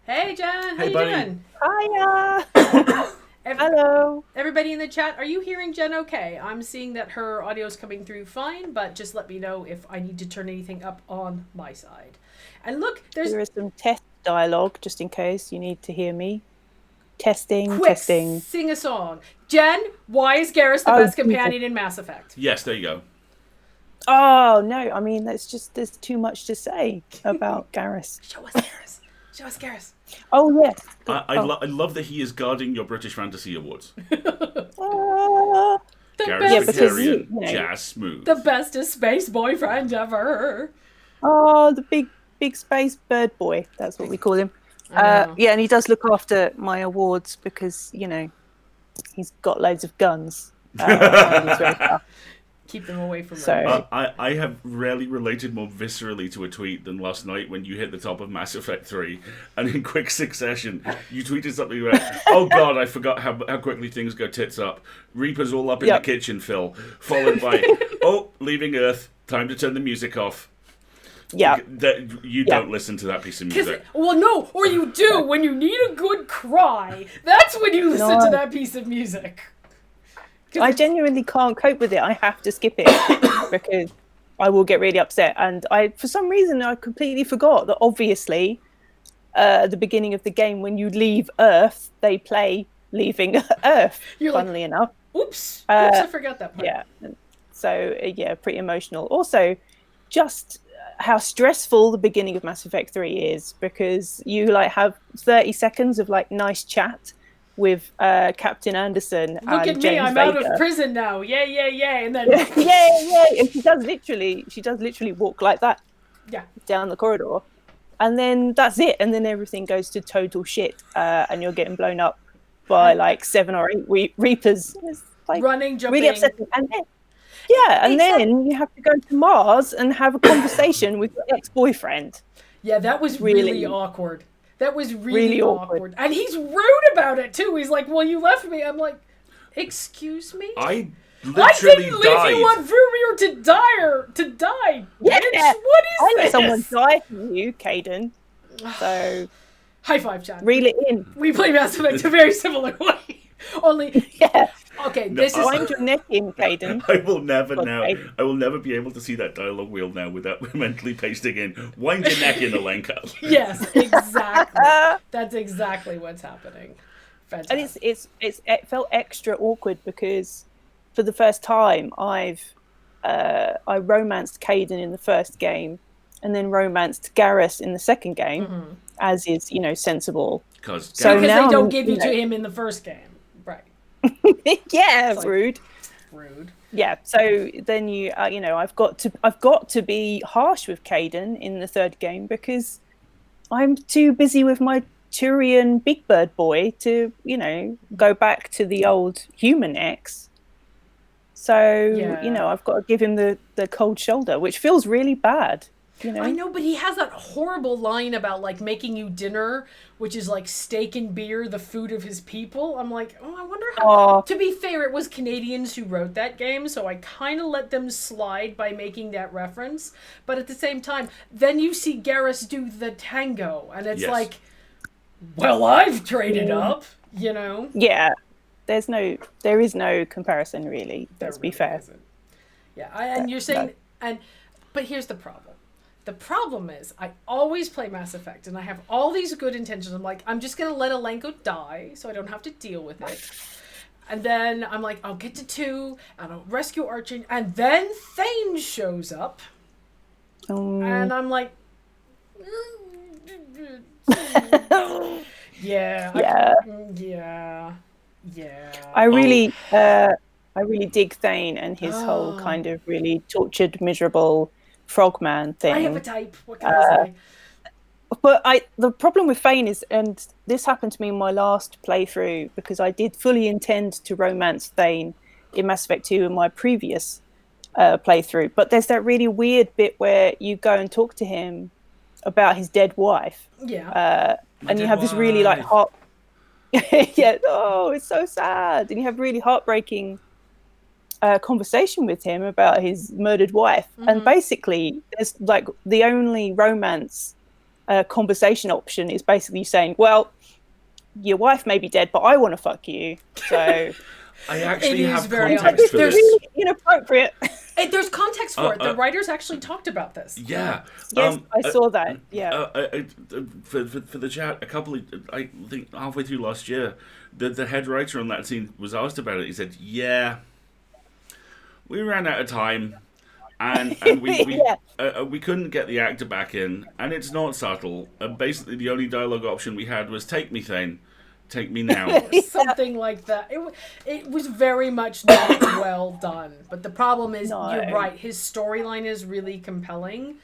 Hey, Jen. How Hey, you buddy. doing? Hiya. Hello. Everybody in the chat, are you hearing Jen okay? I'm seeing that her audio's coming through fine, but just let me know if I need to turn anything up on my side. And look, there's There is some test dialogue, just in case you need to hear me. Testing, quick testing. sing a song. Jen, why is Garrus the Oh, best companion in Mass Effect? Yes, there you go. Oh, no, I mean, there's too much to say about Garrus. Show us Garrus. Show us Garrus. Oh, yes. I love that he is guarding your British Fantasy Awards. The Gareth best- Victorian, you know, Jazz Smooth. The bestest space boyfriend ever. the big space bird boy. That's what we call him. Yeah, and he does look after my awards because, he's got loads of guns. And he's very tough. Keep them away from So- her. I have rarely related more viscerally to a tweet than last night when you hit the top of Mass Effect 3, and in quick succession, you tweeted something about, oh god, I forgot how quickly things go tits up. Reaper's all up in the kitchen, Phil. Followed by, oh, leaving Earth, time to turn the music off. Yeah. You don't listen to that piece of music. Well, no, or you do when you need a good cry. That's when you listen to that piece of music. I genuinely can't cope with it. I have to skip it because I will get really upset. And for some reason, I completely forgot that obviously at the beginning of the game, when you leave Earth, they play Leaving Earth, funnily enough. Oops, I forgot that part. Yeah. So, pretty emotional. Also, just how stressful the beginning of Mass Effect 3 is, because you have 30 seconds of nice chat with Captain Anderson. Look and at me, James I'm Vader. out of prison now. Yay. And then yay. And she does literally walk like that down the corridor. And then that's it. And then everything goes to total shit. And you're getting blown up by 7 or 8 Reapers. It's running, jumping. really upsetting. And then, then you have to go to Mars and have a conversation with your ex-boyfriend. Yeah, that was really awkward. That was really awkward. And he's rude about it, too. He's like, well, you left me. I'm like, excuse me? I didn't literally leave died. you on Vrumir to die. Yeah. Bitch, what is I let this? someone die for you, Caden. So high five, Chad. reel it in. We play Mass Effect a very similar way. Only okay, this is Wind your neck in, Caden. I will never now. Okay. I will never be able to see that dialogue wheel now without mentally pasting in "wind your neck in, Alenka." Yes, exactly. That's exactly what's happening. Fantastic. And it felt extra awkward because for the first time I romanced Caden in the first game, and then romanced Garrus in the second game, as is sensible. Because now they don't give you to to him in the first game, right? Yeah, rude. Yeah, so then I've got to be harsh with Caden in the third game because I'm too busy with my Turian Big Bird boy to go back to the old human ex. So I've got to give him the cold shoulder, which feels really bad. I know, but he has that horrible line about making you dinner, which is steak and beer, the food of his people. I'm like, I wonder how. To be fair, it was Canadians who wrote that game, so I kind of let them slide by making that reference. But at the same time, then you see Garrus do the tango, and it's well, I've traded up, Yeah, there is no comparison really. Let's be fair. Yeah, and you're saying, but here's the problem. The problem is, I always play Mass Effect, and I have all these good intentions. I'm like, I'm just going to let Alenko die, so I don't have to deal with it. And then I'm like, I'll get to 2, and I'll rescue Archie, and then Thane shows up. And I'm like... Yeah. I really dig Thane and his whole kind of really tortured, miserable frogman thing. I have a type. What can I say? But the problem with Thane is, and this happened to me in my last playthrough, because I did fully intend to romance Thane in Mass Effect 2 in my previous playthrough. But there's that really weird bit where you go and talk to him about his dead wife. Yeah. And you have this really heart. It's so sad. And you have really heartbreaking conversation with him about his murdered wife. And basically, there's the only romance conversation option is basically saying, well, your wife may be dead, but I want to fuck you. So I actually have very context for it's this. really inappropriate. There's context for it. The writers actually talked about this. Yeah. Yes, I saw that. Yeah. For the chat, I think halfway through last year, the head writer on that scene was asked about it. He said, "Yeah, we ran out of time, and we couldn't get the actor back in, and it's not subtle. Basically, the only dialogue option we had was take me, Thane. Take me now." Something like that. It was very much not well done. But the problem is, you're right, his storyline is really compelling.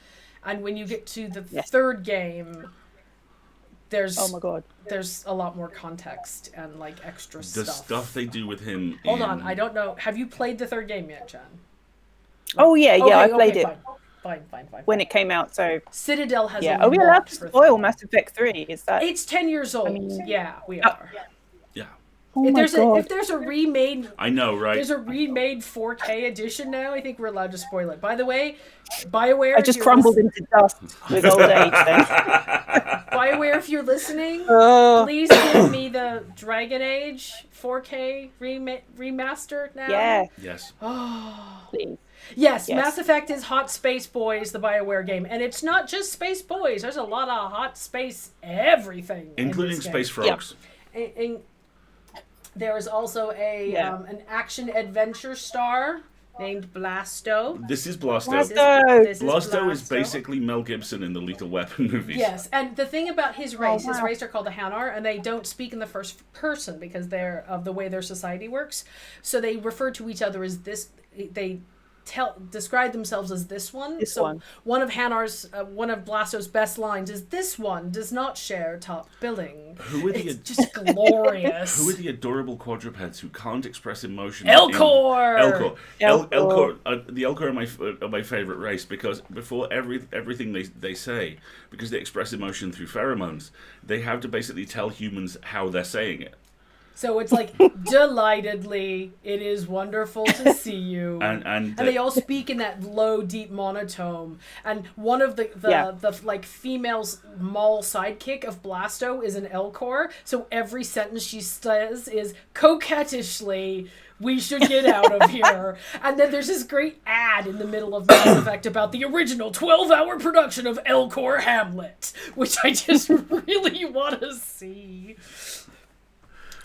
And when you get to the third game, there's there's a lot more context and like extra stuff. The stuff they do with him. Hold on, I don't know. Have you played the third game yet, Jen? Oh yeah, I played it. Fine. When it came out, so Citadel has Are we allowed to spoil Mass Effect 3? Is that it's 10 years old? Yeah, we are. Yeah. Oh If there's a remade, I know, right? There's a remade 4K edition now. I think we're allowed to spoil it. By the way, BioWare. I just crumbled into dust with old age. Then. BioWare, if you're listening, please give me the Dragon Age 4K remaster now. Yeah. Yes. Oh, please. Yes, Mass Effect is Hot Space Boys, the BioWare game. And it's not just Space Boys. There's a lot of hot space everything. Including space frogs. And there is also an action-adventure star named Blasto. This is Blasto. Blasto is basically Mel Gibson in the Lethal Weapon movies. Yes, and the thing about his race, his race are called the Hanar, and they don't speak in the first person because they're of the way their society works. So they refer to each other as this. They describe themselves as this one. One of Blasto's best lines is, "This one does not share top billing." It's just glorious. Who are the adorable quadrupeds who can't express emotion? Elcor. The Elcor are my favorite race because before everything they say, because they express emotion through pheromones, they have to basically tell humans how they're saying it. So it's like, delightedly, it is wonderful to see you. And they all speak in that low, deep monotone. And one of the like female's mall sidekick of Blasto is an Elcor. So every sentence she says is coquettishly, "We should get out of here." And then there's this great ad in the middle of Mass Effect about the original 12-hour production of Elcor Hamlet, which I just really want to see.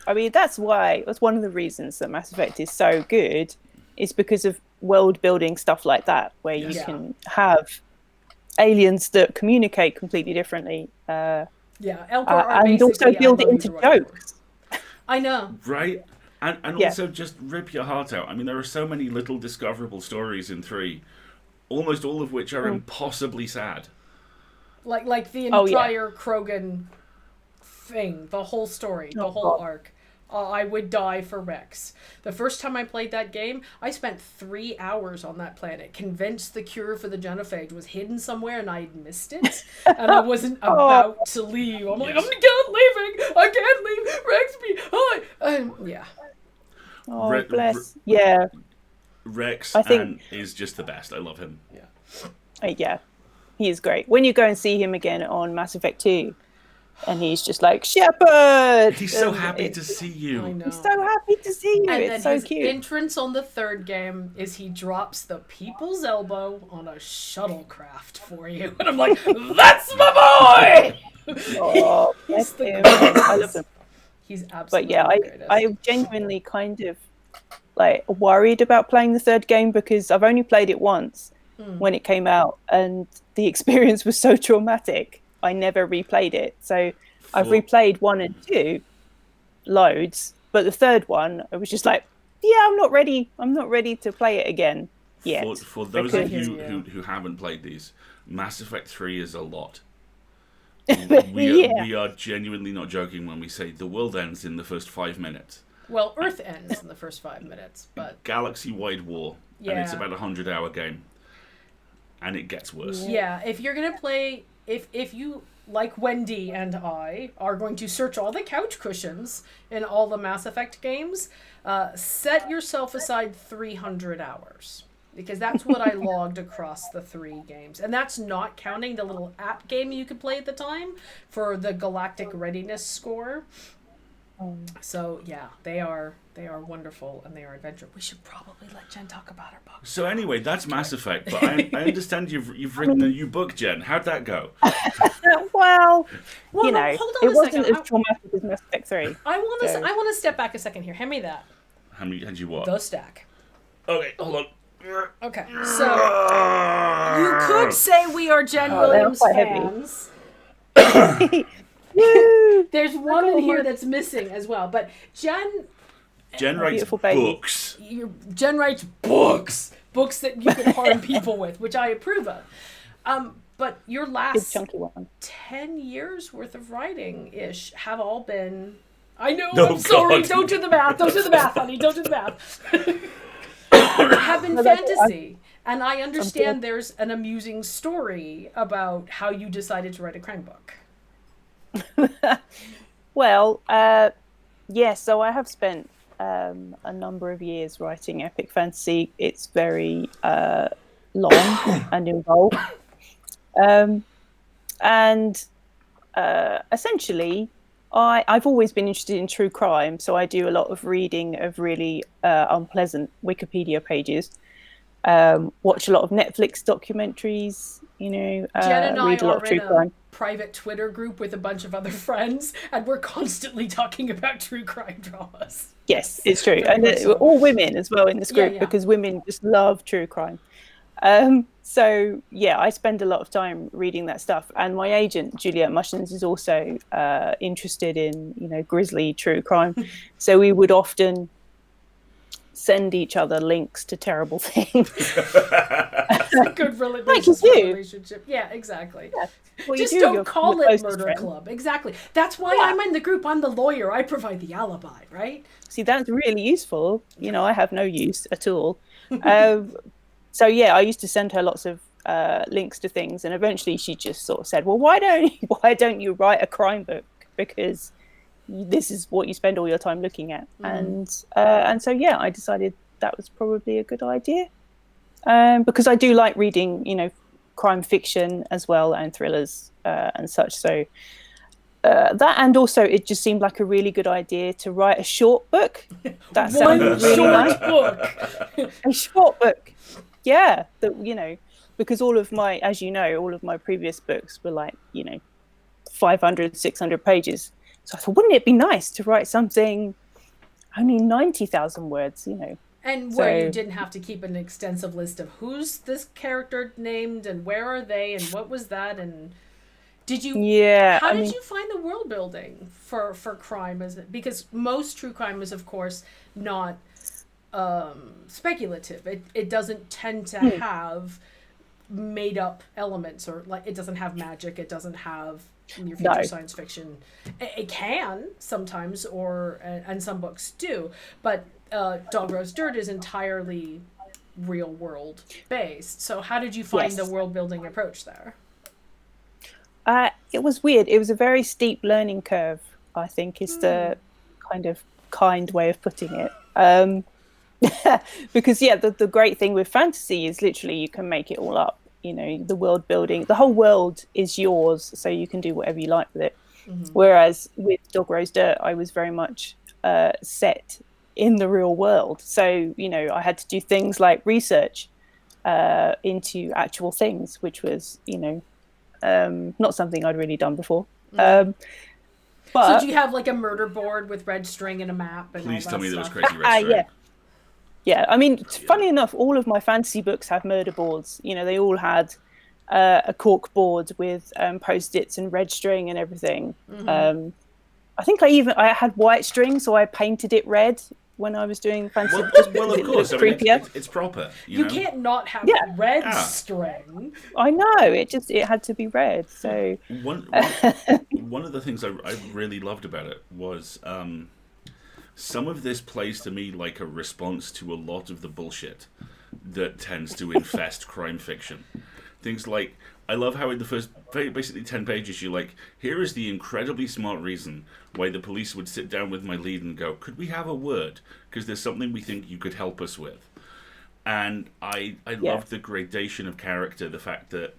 I mean, that's one of the reasons that Mass Effect is so good, is because of world building stuff like that, where you can have aliens that communicate completely differently. Elcor are and also build it into jokes. I know. Right? And also just rip your heart out. I mean, there are so many little discoverable stories in 3, almost all of which are impossibly sad. Like the entire Krogan thing, the whole story, the whole arc. I would die for Rex. The first time I played that game, I spent 3 hours on that planet, convinced the cure for the genophage was hidden somewhere and I had missed it, and I wasn't about to leave. I'm like, I'm not leaving! I can't leave Rex behind! Oh, bless. Rex is just the best. I love him. Yeah. He is great. When you go and see him again on Mass Effect 2, and he's just like, "Shepard!" He's so happy to see you. I know. He's so happy to see you. And it's then so cute. His entrance on the third game is he drops the people's elbow on a shuttlecraft for you. And I'm like, that's my boy! Oh, He's the him. greatest. I love him. He's absolutely I genuinely kind of like worried about playing the third game because I've only played it once when it came out, and the experience was so traumatic. I never replayed it. So I've replayed 1 and 2 loads, but the third one, I was just like, I'm not ready to play it again yet. For those of you who haven't played these, Mass Effect 3 is a lot. We are genuinely not joking when we say the world ends in the first 5 minutes. Well, Earth ends in the first 5 minutes, but galaxy-wide war, and it's about a 100-hour game, and it gets worse. Yeah, if you're gonna play. If you, like Wendy and I, are going to search all the couch cushions in all the Mass Effect games, set yourself aside 300 hours. because that's what I logged across the 3 games. And that's not counting the little app game you could play at the time for the galactic readiness score. So yeah, they are wonderful, and they are adventure. We should probably let Jen talk about her book. So anyway, that's Mass Effect. But I understand you've written a new book, Jen. How'd that go? well, hold on it wasn't as traumatic as Mass Effect 3. I want to step back a second here. Hand me that. Had you what? The stack. Okay, hold on. Okay, so you could say we are Jen Williams fans. There's one in here that's missing as well, but Jen writes books. Jen writes books that you can harm people with, which I approve of. But your last 10 years worth of writing-ish have all been... I know, I'm sorry, don't do the math, honey, don't do the math. Have been fantasy. And I understand there's an amusing story about how you decided to write a crime book. Well, so I have spent a number of years writing epic fantasy. It's very long and involved. Essentially, I've always been interested in true crime, so I do a lot of reading of really unpleasant Wikipedia pages, watch a lot of Netflix documentaries, Jen and read a lot of true crime. Private Twitter group with a bunch of other friends, and we're constantly talking about true crime dramas. Yes, it's true. And all women as well in this group, because women just love true crime. So yeah, I spend a lot of time reading that stuff, and my agent Juliet Mushins is also interested in grisly true crime, so we would often send each other links to terrible things. It's a good relationship. Yeah, exactly. Yeah. Well, just don't call it Murder Club. Exactly. That's why I'm in the group. I'm the lawyer. I provide the alibi, right? See, that's really useful. I have no use at all. So yeah, I used to send her lots of links to things, and eventually she just sort of said, "Well, why don't you write a crime book? Because this is what you spend all your time looking at." And so yeah, I decided that was probably a good idea, because I do like reading, crime fiction as well, and thrillers and such. So that, and also it just seemed like a really good idea to write a short book. That sounds really nice. Book. A short book. Yeah, because all of my previous books were like, 500, 600 pages. So I thought, wouldn't it be nice to write something only 90,000 words, And where you didn't have to keep an extensive list of who's this character named and where are they and what was that, and did you how did you find the world building for crime? Because most true crime is, of course, not speculative. It doesn't tend to have made up elements, or like it doesn't have magic, it doesn't have near future science fiction. It can sometimes, and some books do, but Dog Rose Dirt is entirely real world based. So how did you find the world building approach there? It was weird. It was a very steep learning curve, I think, is the kind way of putting it. Because the great thing with fantasy is literally you can make it all up. The world building, the whole world is yours, so you can do whatever you like with it. Whereas with Dog Rose Dirt, I was very much set in the real world. So, I had to do things like research into actual things, which was, not something I'd really done before. But so do you have like a murder board with red string and a map? And please all tell that me stuff? there was crazy red string. Yeah, I mean, funny enough, all of my fantasy books have murder boards. They all had a cork board with Post-its and red string and everything. I think I had white string, so I painted it red when I was doing fantasy. Well, of course, it's proper. You can't not have red string. I know, it had to be red. So one of the things I really loved about it was. Some of this plays to me like a response to a lot of the bullshit that tends to infest crime fiction. Things like, I love how in the first basically 10 pages you're like, here is the incredibly smart reason why the police would sit down with my lead and go, could we have a word? Because there's something we think you could help us with. And I loved the gradation of character, the fact that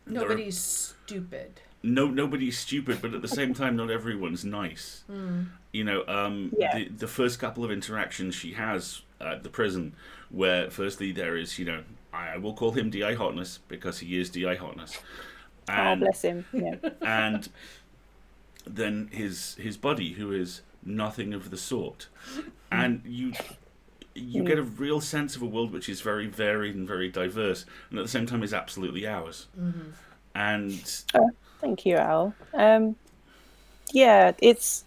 nobody's stupid. Nobody's stupid, but at the same time, not everyone's nice. You know, the first couple of interactions she has at the prison, where firstly there is, you know, I will call him D.I. Hotness because he is D.I. Hotness. And, bless him. Yeah. And then his buddy, who is nothing of the sort, and you get a real sense of a world which is very varied and very diverse, and at the same time is absolutely ours. And thank you, Al. Yeah, it's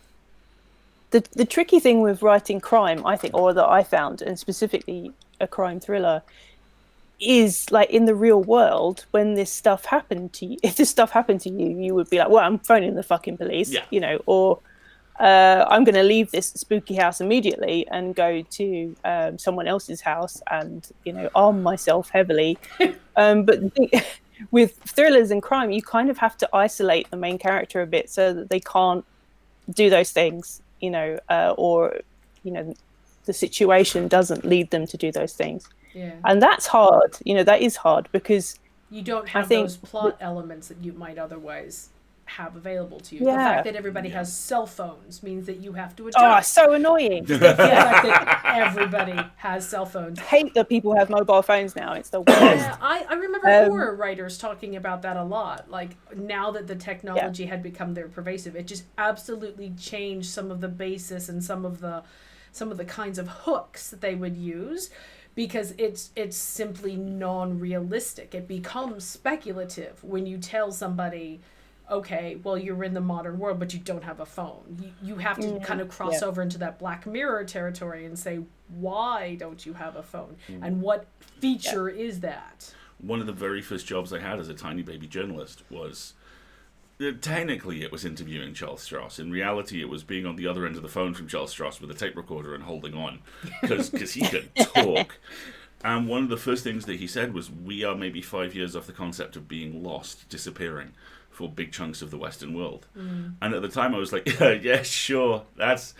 the tricky thing with writing crime, I think, or that I found, and specifically a crime thriller, is like in the real world, when this stuff happened to you, if this stuff happened to you, you would be like, well, I'm phoning the fucking police, you know, or I'm going to leave this spooky house immediately and go to someone else's house and, you know, arm myself heavily. But with thrillers and crime, you kind of have to isolate the main character a bit so that they can't do those things, you know, or, you know, the situation doesn't lead them to do those things. Yeah. And that's hard. You know, that is hard because you don't have those plot elements that you might otherwise have available to you. Yeah. The fact that everybody has cell phones means that you have to adjust. Oh, so annoying. The fact that everybody has cell phones. I hate that people have mobile phones now. It's the worst. Yeah, I remember horror writers talking about that a lot. Like, now that the technology had become very pervasive, it just absolutely changed some of the basis and some of the kinds of hooks that they would use, because it's simply non-realistic. It becomes speculative when you tell somebody, okay, well, you're in the modern world, but you don't have a phone. You have to kind of cross over into that Black Mirror territory and say, why don't you have a phone? And what feature is that? One of the very first jobs I had as a tiny baby journalist was, technically it was interviewing Charles Stross. In reality, it was being on the other end of the phone from Charles Stross with a tape recorder and holding on, because he could talk. And one of the first things that he said was, we are maybe 5 years off the concept of being lost, disappearing for big chunks of the Western world. And at the time I was like, yeah, sure, that's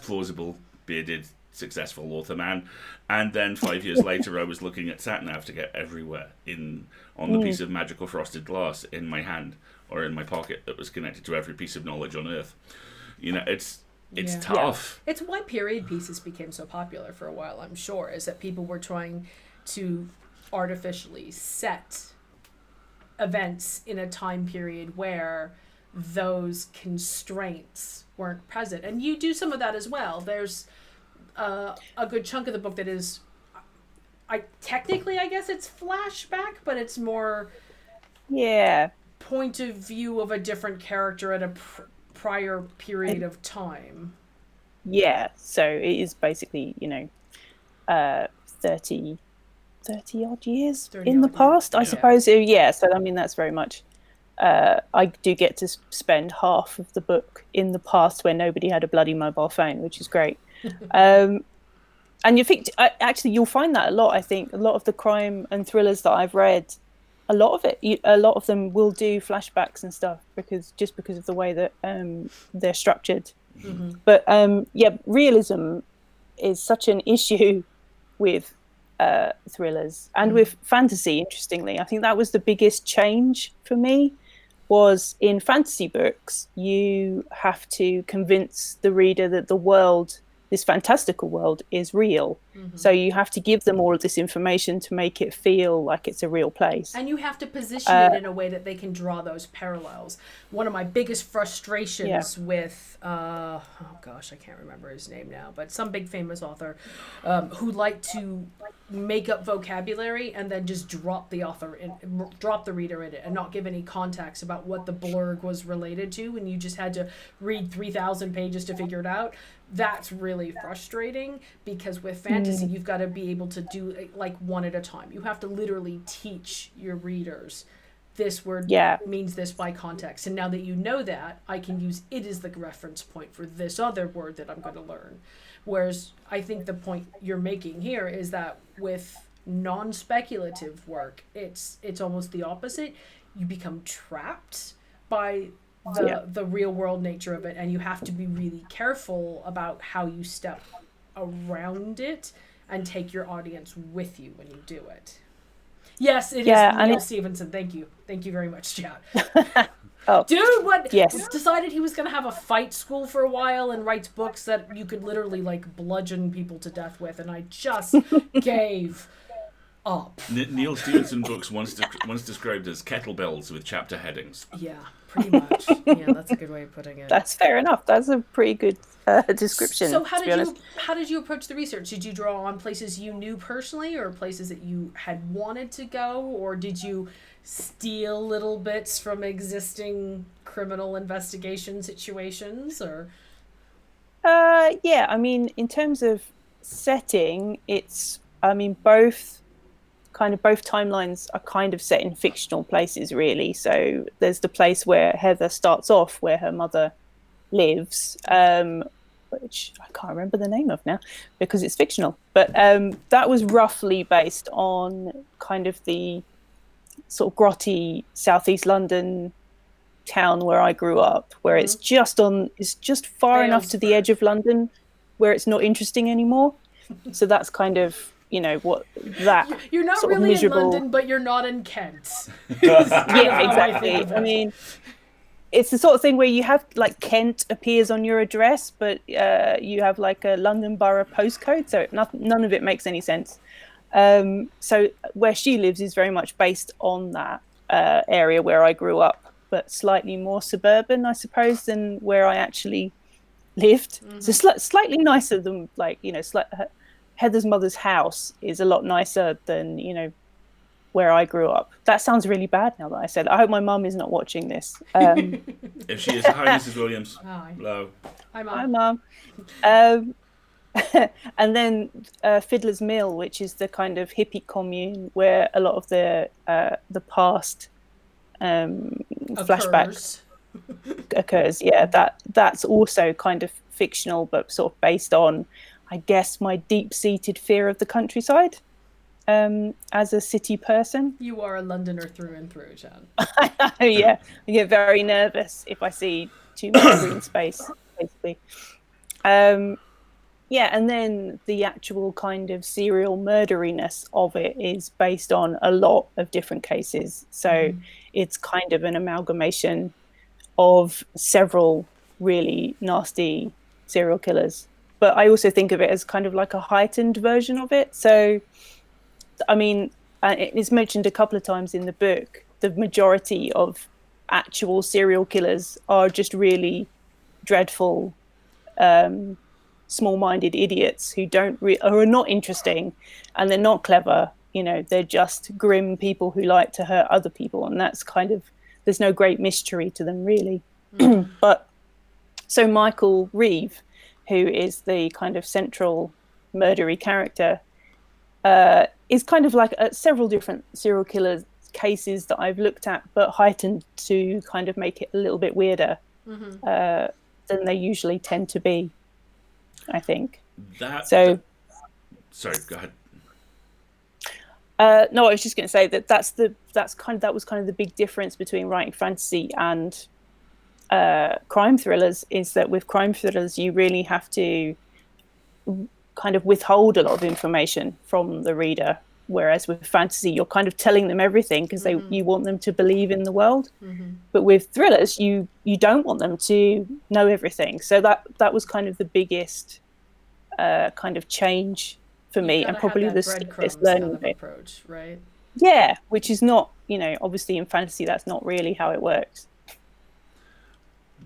plausible, bearded, successful author man. And then 5 years later I was looking at satnav to get everywhere on the piece of magical frosted glass in my hand or in my pocket that was connected to every piece of knowledge on Earth. You know, it's tough. It's why period pieces became so popular for a while, I'm sure, is that people were trying to artificially set events in a time period where those constraints weren't present. And you do some of that as well. There's a good chunk of the book that is, I guess it's flashback, but it's more point of view of a different character at a prior period of time. Yeah, so it is basically, you know, 30 odd years in the past, I suppose. So I mean, that's very much, I do get to spend half of the book in the past where nobody had a bloody mobile phone, which is great. And you think, actually, you'll find that a lot. I think a lot of the crime and thrillers that I've read, a lot of them will do flashbacks and stuff because of the way that they're structured. But realism is such an issue with thrillers and with fantasy. Interestingly, I think that was the biggest change for me. Was in fantasy books, you have to convince the reader that the world, this fantastical world, is real. So you have to give them all of this information to make it feel like it's a real place. And you have to position it in a way that they can draw those parallels. One of my biggest frustrations with, I can't remember his name now, but some big famous author who liked to make up vocabulary and then just drop the reader in it and not give any context about what the blurg was related to, and you just had to read 3,000 pages to figure it out. That's really frustrating, because with fantasy, you've got to be able to do it like one at a time. You have to literally teach your readers, this word means this by context. And now that you know that, I can use it as the reference point for this other word that I'm going to learn. Whereas I think the point you're making here is that with non-speculative work, it's almost the opposite. You become trapped by the real world nature of it, and you have to be really careful about how you step around it and take your audience with you when you do it. Yes, it is Neil Stevenson. Thank you very much, Chad. Oh, dude, what? Yes. Decided he was going to have a fight school for a while and writes books that you could literally like bludgeon people to death with, and I just gave up. Neil Stevenson books once described as kettlebells with chapter headings. Yeah, pretty much. Yeah, that's a good way of putting it. That's fair enough. That's a pretty good description. So how did you approach the research? Did you draw on places you knew personally, or places that you had wanted to go, or did you steal little bits from existing criminal investigation situations, or? Yeah, I mean, in terms of setting, both timelines are kind of set in fictional places, really. So there's the place where Heather starts off, where her mother lives, which I can't remember the name of now because it's fictional. But that was roughly based on kind of the sort of grotty southeast London town where I grew up, where it's just far enough to the edge of London where it's not interesting anymore. So that's kind of, what that you're not sort really of miserable... in London, but you're not in Kent. Yeah, exactly. I mean, it's the sort of thing where you have like Kent appears on your address, but you have like a London Borough postcode, so none of it makes any sense. So where she lives is very much based on that area where I grew up, but slightly more suburban, I suppose, than where I actually lived. So slightly nicer than Heather's mother's house is a lot nicer than, where I grew up. That sounds really bad now that I said it. I hope my mum is not watching this. If she is, hi, Mrs. Williams. Hi. Hello. Hi, Mum. And then Fiddler's Mill, which is the kind of hippie commune where a lot of the past flashbacks occurs. Yeah, that's also kind of fictional, but sort of based on, I guess, my deep-seated fear of the countryside as a city person. You are a Londoner through and through, Jan. Yeah, I get very nervous if I see too much green space, basically. Yeah, and then the actual kind of serial murderiness of it is based on a lot of different cases. So it's kind of an amalgamation of several really nasty serial killers. But I also think of it as kind of like a heightened version of it. So, I mean, it is mentioned a couple of times in the book, the majority of actual serial killers are just really dreadful, small-minded idiots who are not interesting, and they're not clever. They're just grim people who like to hurt other people, and that's kind of, there's no great mystery to them, really. But so Michael Reeve, who is the kind of central murdery character, is kind of like several different serial killer cases that I've looked at, but heightened to kind of make it a little bit weirder than they usually tend to be, I think. Sorry, go ahead. No, I was just going to say that that was kind of the big difference between writing fantasy and crime thrillers, is that with crime thrillers you really have to kind of withhold a lot of information from the reader, whereas with fantasy you're kind of telling them everything because you want them to believe in the world. But with thrillers you don't want them to know everything. So that was kind of the biggest kind of change for me, and probably the steepest learning kind of approach, right? Yeah, which is not, obviously in fantasy that's not really how it works.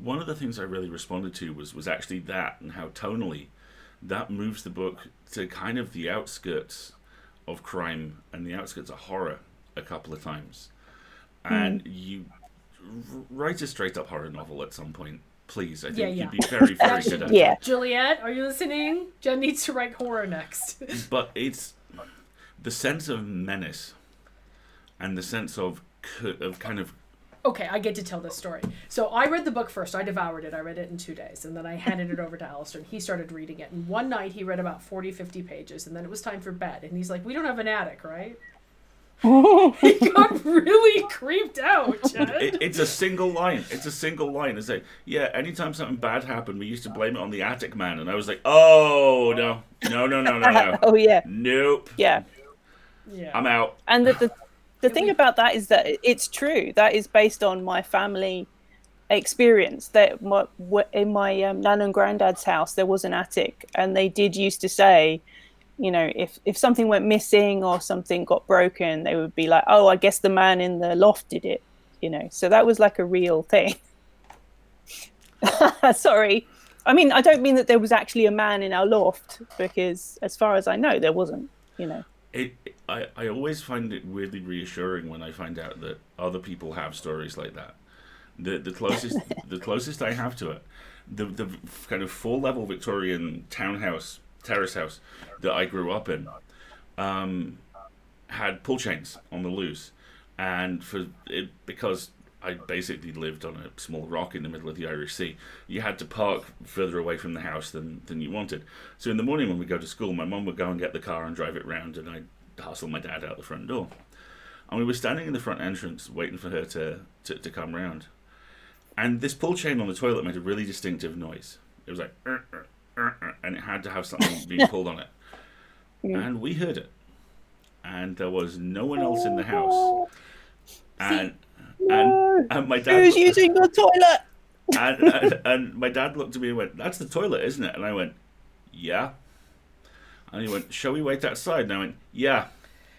One of the things I really responded to was actually that, and how tonally that moves the book to kind of the outskirts of crime and the outskirts of horror a couple of times. And you write a straight up horror novel at some point, please. I think you'd be very, very good at it. Yeah. Juliet, are you listening? Jen needs to write horror next. But it's the sense of menace and the sense of kind of... Okay, I get to tell this story. So I read the book first. I devoured it. I read it in 2 days. And then I handed it over to Alasdair, and he started reading it. And one night he read about 40, 50 pages. And then it was time for bed. And he's like, we don't have an attic, right? He got really creeped out, Chad. It's a single line. It's a single line. It's like, yeah, anytime something bad happened, we used to blame it on the attic man. And I was like, oh, no. Oh, yeah. Nope. Yeah. I'm out. And the thing about that is that it's true. That is based on my family experience. That in my nan and granddad's house, there was an attic. And they did used to say, you know, if something went missing or something got broken, they would be like, oh, I guess the man in the loft did it, you know. So that was like a real thing. Sorry. I mean, I don't mean that there was actually a man in our loft, because as far as I know, there wasn't, you know. I always find it weirdly reassuring when I find out that other people have stories like that. The closest I have to it, the kind of 4-level Victorian terrace house that I grew up in had pull chains on the loose, and because I basically lived on a small rock in the middle of the Irish Sea, you had to park further away from the house than you wanted. So in the morning when we go to school, my mum would go and get the car and drive it round, and I'd hustle my dad out the front door. And we were standing in the front entrance waiting for her to come round, and this pull chain on the toilet made a really distinctive noise. It was like and it had to have something being pulled on it. And we heard it. And there was no one else in the house. And my dad... Who's using the toilet? And my dad looked at me and went, that's the toilet, isn't it? And I went, yeah. And he went, shall we wait outside? And I went, yeah.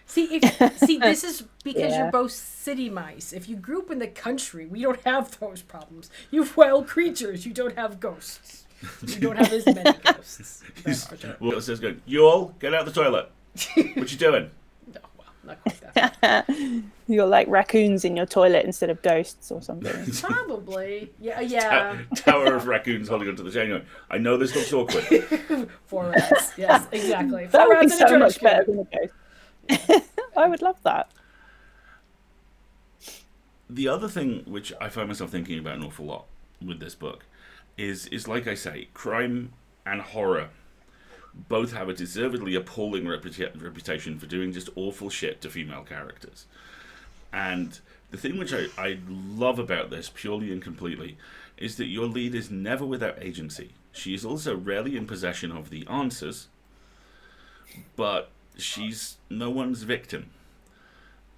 See, this is because you're both city mice. If you grew up in the country, we don't have those problems. You have wild creatures. You don't have ghosts. You don't have as many ghosts. Well, it says, you all get out of the toilet. What you doing? No, well, not quite that. You're like raccoons in your toilet instead of ghosts or something. Probably. Yeah. Tower of raccoons holding onto the chain going, I know this looks awkward. 4 rats. Yes, exactly. 4 That would be rats in a so much trash better can. than a ghost. I would love that. The other thing which I find myself thinking about an awful lot with this book is like I say, crime and horror both have a deservedly appalling reputation for doing just awful shit to female characters. And the thing which I love about this, purely and completely, is that your lead is never without agency. She is also rarely in possession of the answers, but she's no one's victim.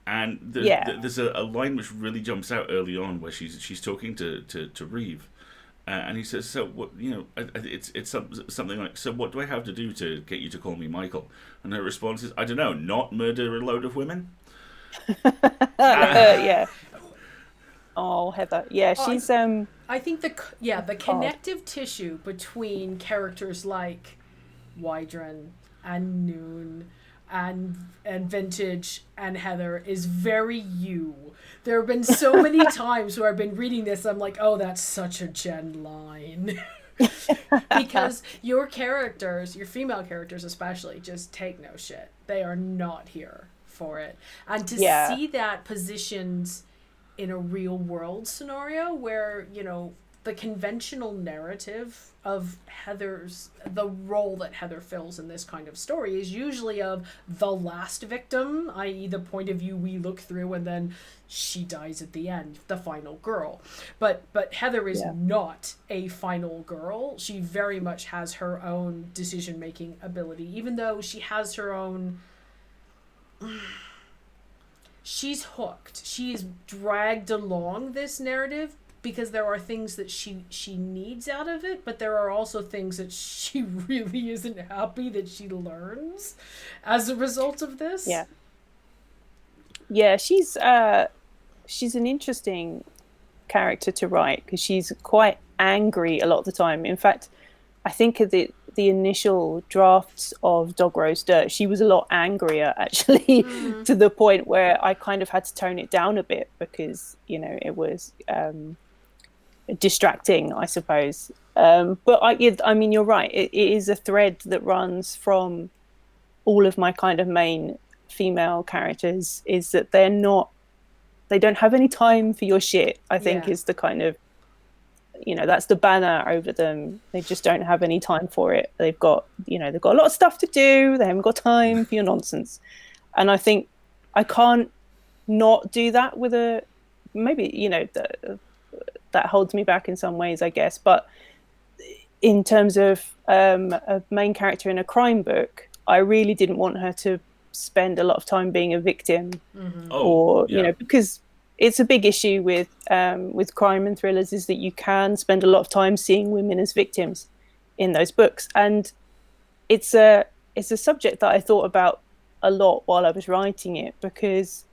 And there's a line which really jumps out early on where she's talking to Reeve. And he says, "So what? You know, it's something like, so what do I have to do to get you to call me Michael?" And her response is, "I don't know, not murder a load of women." Yeah. Oh, Heather. Yeah, she's I think the connective tissue between characters like Wydron and Noon and Vintage and Heather is very you. There have been so many times where I've been reading this, I'm like, oh, that's such a Jen line. Because your characters, your female characters especially, just take no shit. They are not here for it. And to see that positioned in a real world scenario where, you know, the conventional narrative of the role that Heather fills in this kind of story is usually of the last victim, i.e. the point of view we look through, and then she dies at the end, the final girl. But Heather is not a final girl. She very much has her own decision-making ability, even though she has her own... She's hooked. She is dragged along this narrative because there are things that she needs out of it, but there are also things that she really isn't happy that she learns as a result of this. Yeah, she's an interesting character to write because she's quite angry a lot of the time. In fact, I think of the initial drafts of Dog Roast Dirt, she was a lot angrier actually, to the point where I kind of had to tone it down a bit because, you know, it was distracting, I suppose. But I mean, you're right. It is a thread that runs from all of my kind of main female characters, is that they don't have any time for your shit, I think is the kind of, you know, that's the banner over them. They just don't have any time for it. They've got a lot of stuff to do. They haven't got time for your nonsense. And I think I can't not do that with a maybe that holds me back in some ways, I guess. But in terms of a main character in a crime book, I really didn't want her to spend a lot of time being a victim, because it's a big issue with crime and thrillers is that you can spend a lot of time seeing women as victims in those books, and it's a subject that I thought about a lot while I was writing it, because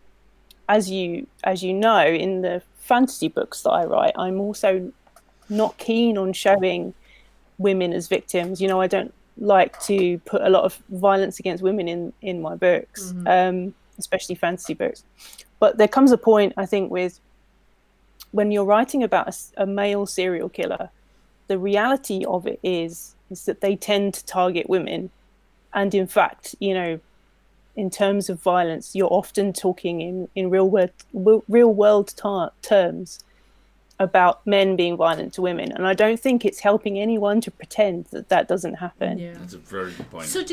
as you know, in the fantasy books that I write, I'm also not keen on showing women as victims. I don't like to put a lot of violence against women in my books, especially fantasy books. But there comes a point, I think, with when you're writing about a male serial killer, the reality of it is that they tend to target women. And in fact, in terms of violence, you're often talking in real world terms about men being violent to women, and I don't think it's helping anyone to pretend that doesn't happen. Yeah, that's a very good point. So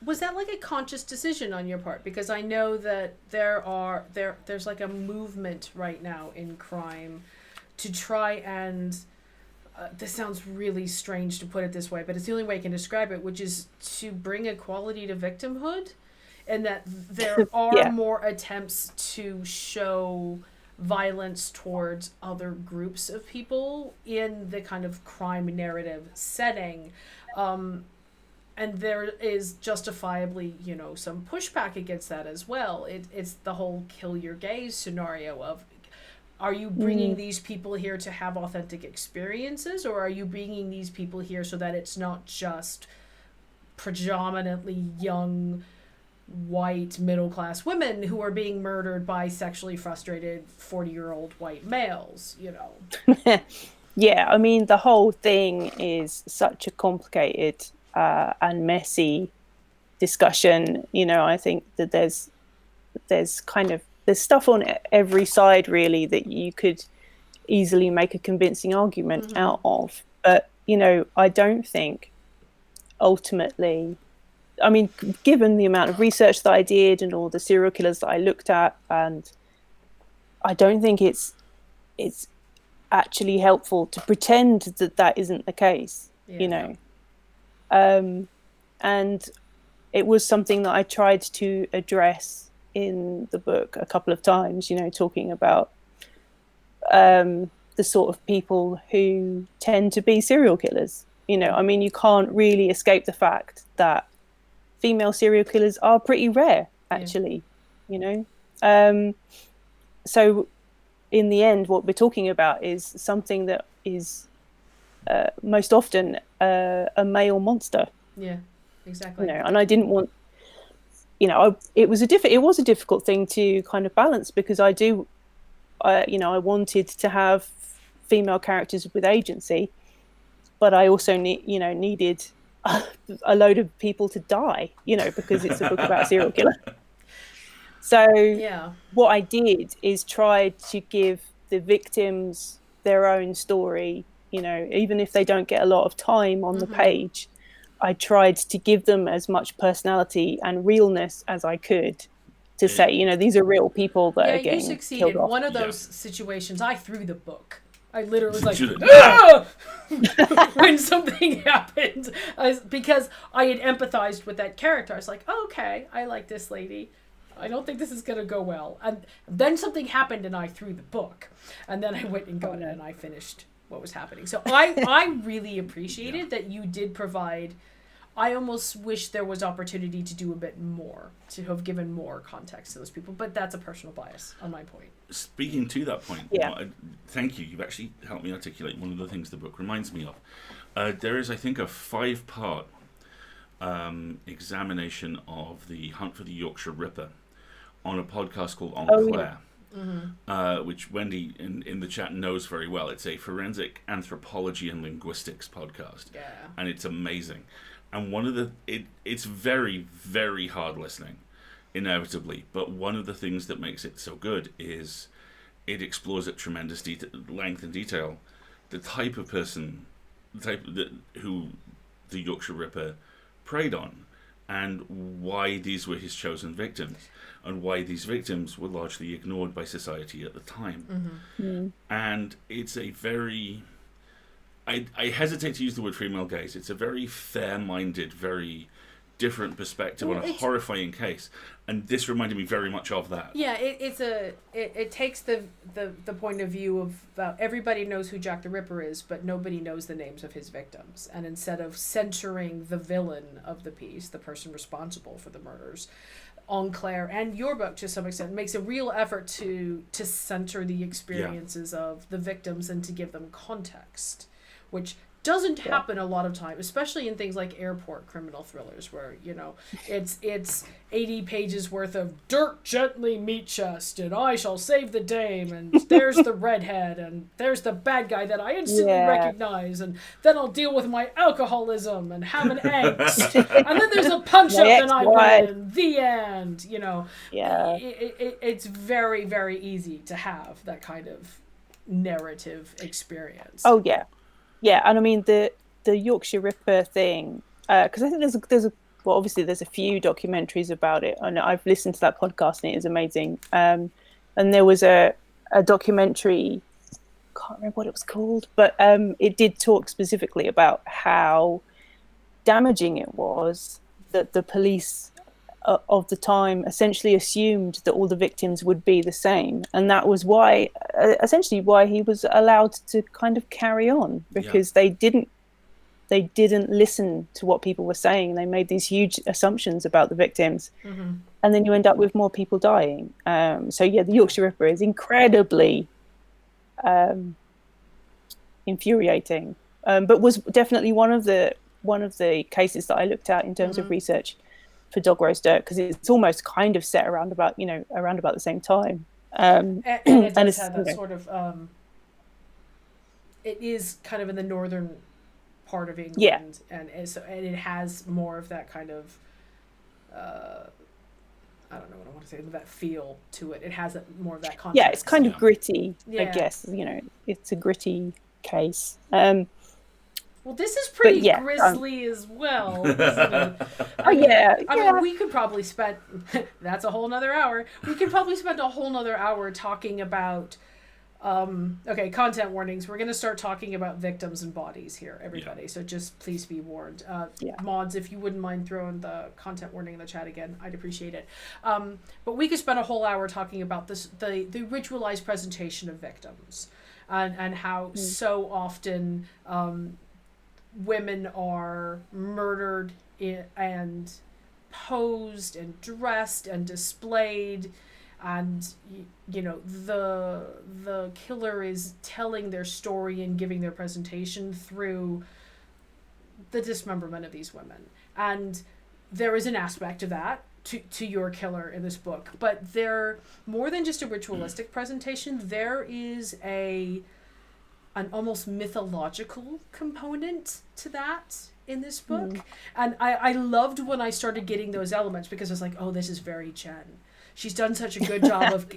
was that like a conscious decision on your part? Because I know that there's like a movement right now in crime to try and this sounds really strange to put it this way, but it's the only way I can describe it, which is to bring equality to victimhood, and that there are more attempts to show violence towards other groups of people in the kind of crime narrative setting. And there is justifiably, some pushback against that as well. It's the whole kill your gays scenario of, are you bringing these people here to have authentic experiences, or are you bringing these people here so that it's not just predominantly young white middle-class women who are being murdered by sexually frustrated 40-year-old white males, Yeah, I mean, the whole thing is such a complicated and messy discussion. I think that there's stuff on every side, really, that you could easily make a convincing argument out of. But, I don't think ultimately, I mean, given the amount of research that I did and all the serial killers that I looked at, and I don't think it's actually helpful to pretend that isn't the case, and it was something that I tried to address in the book a couple of times, talking about the sort of people who tend to be serial killers. I mean, you can't really escape the fact that female serial killers are pretty rare, actually. So in the end, what we're talking about is something that is most often a male monster. Yeah, exactly. And I didn't want, it was a difficult thing to kind of balance, because I wanted to have female characters with agency, but I also needed a load of people to die, because it's a book about a serial killer. So what I did is try to give the victims their own story, even if they don't get a lot of time on the page. I tried to give them as much personality and realness as I could, to say, these are real people that are getting you succeeded. killed off. One of those situations, I threw the book. I literally was like, ah! When something happened, because I had empathized with that character. I was like, oh, okay, I like this lady. I don't think this is going to go well. And then something happened and I threw the book. And then I went and got it and I finished what was happening. So I really appreciated that you did provide. I almost wish there was opportunity to do a bit more, to have given more context to those people. But that's a personal bias on my point. Speaking to that point, thank you. You've actually helped me articulate one of the things the book reminds me of. There is, I think, a 5-part examination of the hunt for the Yorkshire Ripper on a podcast called On Claire, which Wendy in the chat knows very well. It's a forensic anthropology and linguistics podcast, and it's amazing. And one of it's very, very hard listening, inevitably. But one of the things that makes it so good is it explores at tremendous length and detail the type of person, who the Yorkshire Ripper preyed on, and why these were his chosen victims, and why these victims were largely ignored by society at the time. And it's a very... I hesitate to use the word female gaze. It's a very fair-minded, very different perspective on a horrifying case, and this reminded me very much of that. Yeah, it takes the point of view of everybody knows who Jack the Ripper is, but nobody knows the names of his victims. And instead of censoring the villain of the piece, the person responsible for the murders, Claire and your book to some extent makes a real effort to center the experiences of the victims and to give them context, which doesn't happen a lot of time, especially in things like airport criminal thrillers, where it's 80 pages worth of "Dirk gently meat chest" and "I shall save the dame" and "there's the redhead" and "there's the bad guy that I instantly recognize" and "then I'll deal with my alcoholism and have an angst" and then there's a punch up and I win. The end. It's very, very easy to have that kind of narrative experience. Oh yeah. Yeah, and I mean the Yorkshire Ripper thing, because I think there's a few documentaries about it, and I've listened to that podcast and it is amazing. And there was a documentary, can't remember what it was called, but it did talk specifically about how damaging it was that the police of the time essentially assumed that all the victims would be the same, and that was why he was allowed to kind of carry on, because they didn't listen to what people were saying. They made these huge assumptions about the victims, and then you end up with more people dying. So yeah, the Yorkshire Ripper is incredibly infuriating, but was definitely one of the cases that I looked at in terms of research for Dog Roast Dirt, because it's almost kind of set around about the same time. And it does have that sort of it is kind of in the northern part of England, and it has more of that kind of I don't know what I want to say, that feel to it. It has more of that context. Yeah, it's kind of gritty, I guess. It's a gritty case. Well, this is pretty grisly as well, isn't it? I mean, we could probably spend... that's a whole nother hour. We could probably spend a whole nother hour talking about... content warnings. We're going to start talking about victims and bodies here, everybody. So just please be warned. Mods, if you wouldn't mind throwing the content warning in the chat again, I'd appreciate it. But we could spend a whole hour talking about the ritualized presentation of victims, and how so often... women are murdered and posed and dressed and displayed, and the killer is telling their story and giving their presentation through the dismemberment of these women. And there is an aspect of that to your killer in this book, but they're more than just a ritualistic presentation. There is an almost mythological component to that in this book. And I loved when I started getting those elements, because I was like, oh, this is very Jen. She's done such a good job of,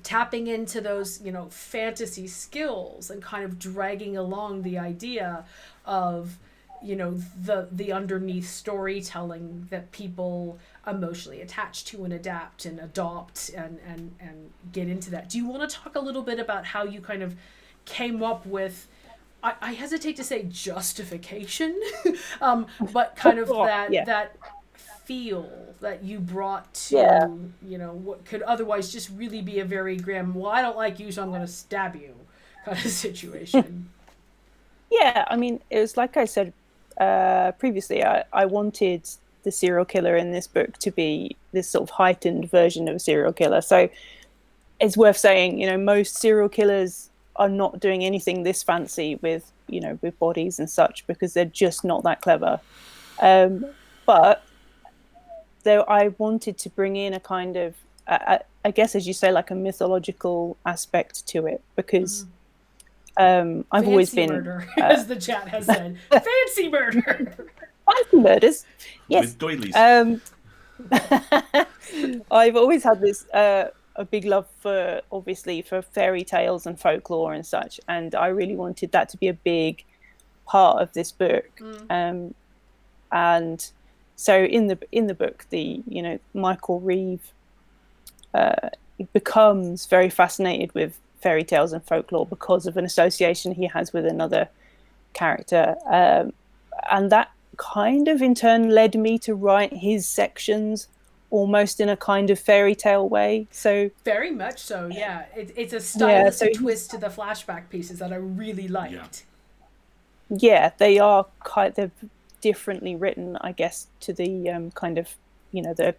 tapping into those, fantasy skills and kind of dragging along the idea of, the underneath storytelling that people emotionally attach to and adapt and adopt and get into that. Do you want to talk a little bit about how you kind of came up with, I hesitate to say justification, but kind of that feel that you brought to, what could otherwise just really be a very grim, well, I don't like you, so I'm going to stab you kind of situation. Yeah, I mean, it was like I said previously, I wanted the serial killer in this book to be this sort of heightened version of a serial killer. So it's worth saying, most serial killers are not doing anything this fancy with bodies and such, because they're just not that clever. But though I wanted to bring in a kind of, I guess, as you say, like a mythological aspect to it, because I've always been murder, as the chat has said, fancy murder, fancy murders, yes. With doilies. I've always had this a big love for fairy tales and folklore and such, and I really wanted that to be a big part of this book. And So in the book, Michael Reeve becomes very fascinated with fairy tales and folklore because of an association he has with another character, and that kind of in turn led me to write his sections almost in a kind of fairy tale way. So very much so, yeah. It's a stylistic twist to the flashback pieces that I really liked. Yeah, they're differently written, I guess, to the kind of, the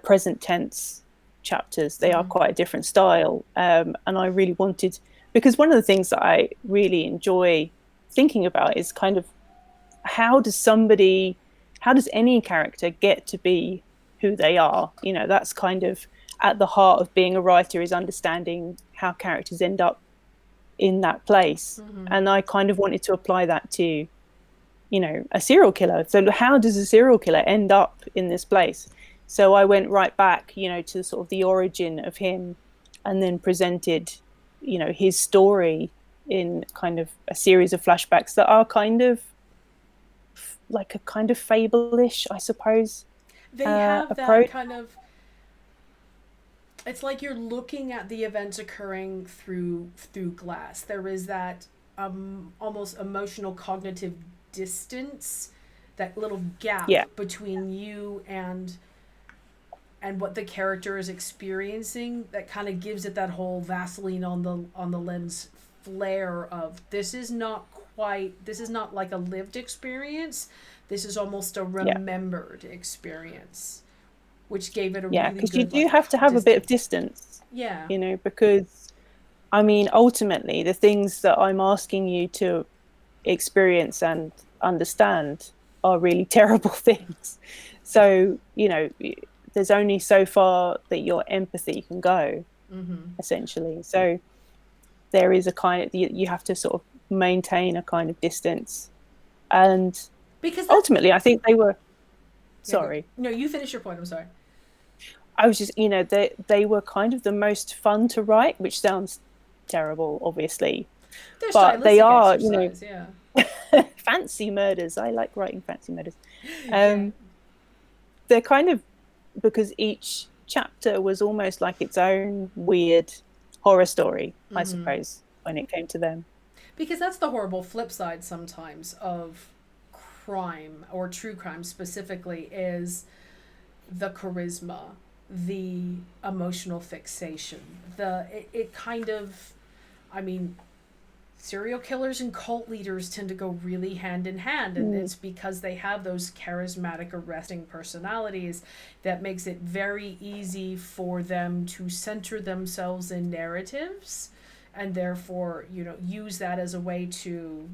present tense chapters. They are quite a different style, and I really wanted, because one of the things that I really enjoy thinking about is kind of how does any character get to be who they are? That's kind of at the heart of being a writer, is understanding how characters end up in that place. And I kind of wanted to apply that to, a serial killer. So how does a serial killer end up in this place? So I went right back, to sort of the origin of him, and then presented, his story in kind of a series of flashbacks that are kind of like a kind of fable-ish, I suppose. They have that kind of, it's like you're looking at the events occurring through glass. There is that almost emotional cognitive distance, that little gap between you and what the character is experiencing, that kind of gives it that whole Vaseline on the lens flair of this is not like a lived experience. This is almost a remembered experience, which gave it a really good, because you do have to have a bit of distance. Yeah. Because I mean, ultimately, the things that I'm asking you to experience and understand are really terrible things. So, there's only so far that your empathy can go, essentially. So there is a kind of, you have to sort of maintain a kind of distance. And because ultimately, I think they were, sorry. No, you finish your point, I'm sorry. I was just, they were kind of the most fun to write, which sounds terrible, obviously. But they are, fancy murders. I like writing fancy murders. They're kind of, because each chapter was almost like its own weird horror story, I suppose, when it came to them. Because that's the horrible flip side sometimes of crime, or true crime specifically, is the charisma, the emotional fixation, it kind of, I mean, serial killers and cult leaders tend to go really hand in hand, and it's because they have those charismatic, arresting personalities that makes it very easy for them to center themselves in narratives, and therefore, use that as a way to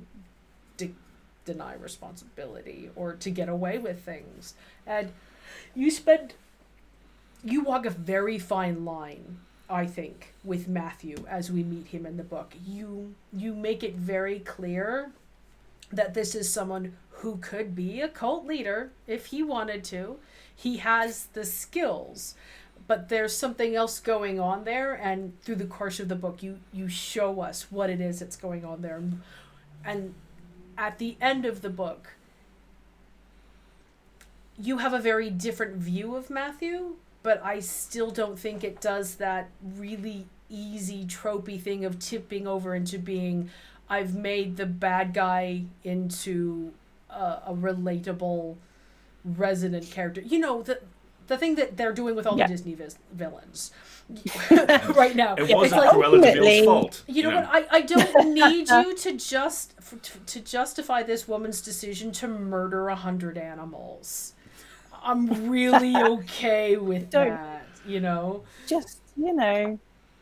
deny responsibility or to get away with things. And you walk a very fine line, I think, with Matthew as we meet him in the book. You make it very clear that this is someone who could be a cult leader if he wanted to. He has the skills, but there's something else going on there, and through the course of the book you show us what it is that's going on there. And at the end of the book, you have a very different view of Matthew, but I still don't think it does that really easy tropey thing of tipping over into being, I've made the bad guy into a relatable, resonant character. The thing that they're doing with all the Disney villains right now. It wasn't Cruella de Vil's fault. You know what? I don't need you to justify this woman's decision to murder 100 animals. I'm really okay with that, Just,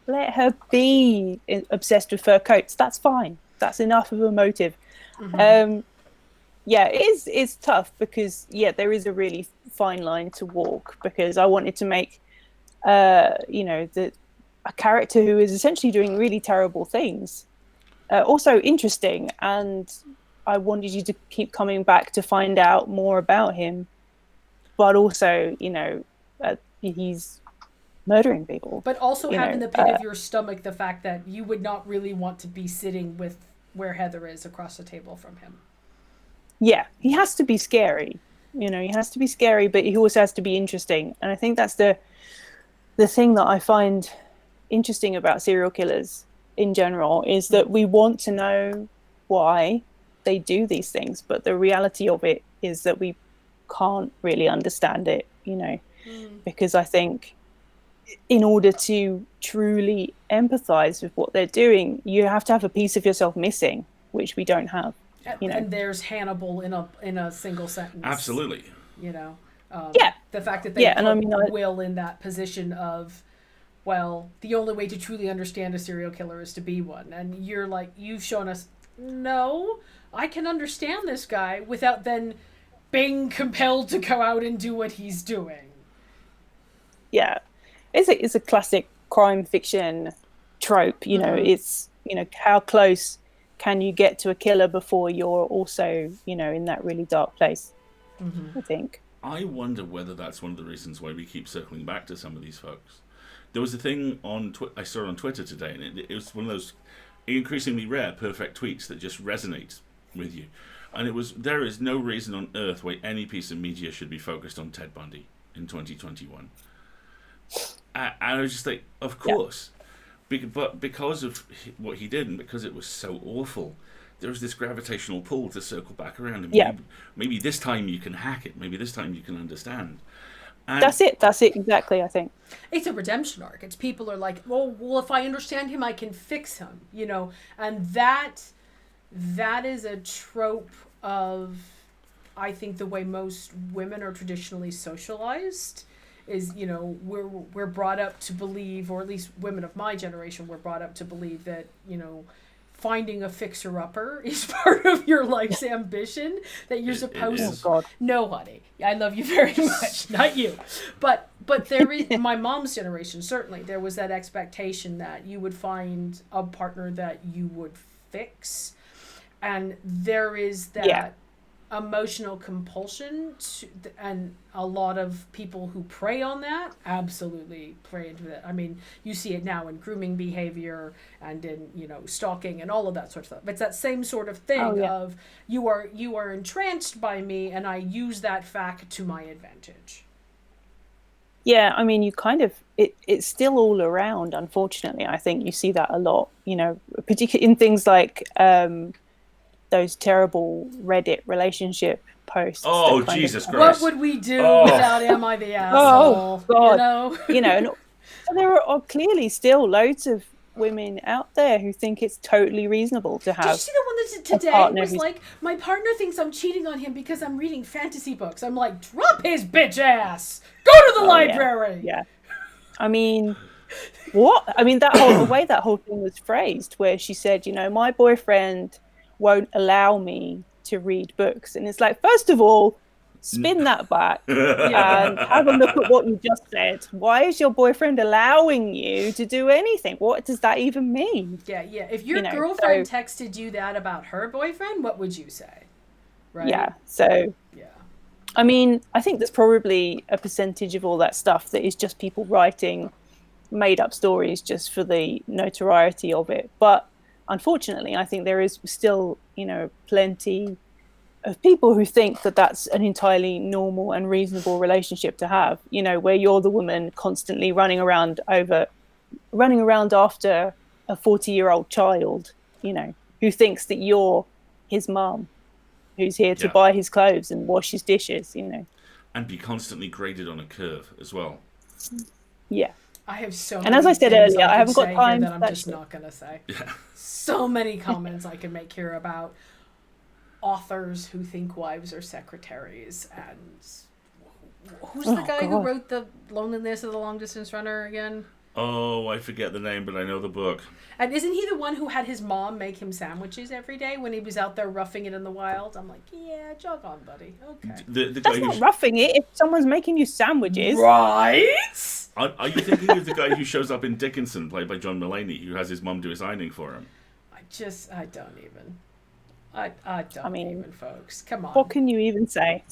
let her be obsessed with fur coats. That's fine. That's enough of a motive. It's tough because, there is a really fine line to walk, because I wanted to make, a character who is essentially doing really terrible things also interesting. And I wanted you to keep coming back to find out more about him. But also, he's murdering people. But also have in the pit of your stomach the fact that you would not really want to be sitting with where Heather is across the table from him. Yeah, he has to be scary. You know, he has to be scary, but he also has to be interesting. And I think that's the thing that I find interesting about serial killers in general, is that we want to know why they do these things, but the reality of it is that we can't really understand it, you know, because I think in order to truly empathize with what they're doing, you have to have a piece of yourself missing, which we don't have. You know? And there's Hannibal in a single sentence. Absolutely. You know, yeah. The fact that they put Will in that position of, well, the only way to truly understand a serial killer is to be one, and you're like, you've shown us, no, I can understand this guy without then being compelled to go out and do what he's doing. Yeah, it's a classic crime fiction trope. You know, it's, you know, how close can you get to a killer before you're also, you know, in that really dark place. I think. I wonder whether that's one of the reasons why we keep circling back to some of these folks. There was a thing on I saw on Twitter today, and it was one of those increasingly rare perfect tweets that just resonate with you. And it was, there is no reason on earth why any piece of media should be focused on Ted Bundy in 2021. And I was just like, of course. Yeah. But because of what he did and because it was so awful, there was this gravitational pull to circle back around. And maybe this time you can hack it. Maybe this time you can understand. And that's it exactly, I think. It's a redemption arc. It's people are like, well, if I understand him, I can fix him, you know? And that is a trope of, I think, the way most women are traditionally socialized is, you know, we're brought up to believe, or at least women of my generation were brought up to believe that, you know, finding a fixer-upper is part of your life's ambition, that you're supposed to... No, honey. I love you very much. Not you. But there is... My mom's generation, certainly, there was that expectation that you would find a partner that you would fix. And there is that emotional compulsion and a lot of people who prey on that absolutely prey into it. I mean, you see it now in grooming behavior and in, you know, stalking and all of that sort of stuff. It's that same sort of thing of you are entranced by me and I use that fact to my advantage. Yeah, I mean, you kind of, it's still all around, unfortunately. I think you see that a lot, you know, particularly in things like those terrible Reddit relationship posts. Oh, Jesus Christ. What would we do without Am I the Asshole? Oh, God. You know, and there are clearly still loads of women out there who think it's totally reasonable to have. Did you see the one that today was like, my partner thinks I'm cheating on him because I'm reading fantasy books? I'm like, drop his bitch ass! Go to the library! Yeah. I mean... What? I mean, the way that whole thing was phrased, where she said, you know, my boyfriend won't allow me to read books. And it's like, first of all, spin that back and have a look at what you just said. Why is your boyfriend allowing you to do anything? What does that even mean? Yeah. If your girlfriend texted you that about her boyfriend, what would you say? Right? Yeah. So, I mean, I think there's probably a percentage of all that stuff that is just people writing made up stories just for the notoriety of it. But unfortunately, I think there is still, you know, plenty of people who think that that's an entirely normal and reasonable relationship to have, you know, where you're the woman constantly running around after a 40-year-old child, you know, who thinks that you're his mum, who's here to buy his clothes and wash his dishes, you know. And be constantly graded on a curve as well. Yeah. I have so many. And as I said earlier, I haven't got time that I'm just not going to say. Yeah. So many comments I can make here about authors who think wives are secretaries, and who's the guy who wrote The Loneliness of the Long Distance Runner again? Oh, I forget the name, but I know the book. And isn't he the one who had his mom make him sandwiches every day when he was out there roughing it in the wild? I'm like, yeah, jog on, buddy. Okay. The That's not roughing it if someone's making you sandwiches. Right? Are you thinking of the guy who shows up in Dickinson, played by John Mulaney, who has his mum do his ironing for him? I don't even, folks. Come on. What can you even say?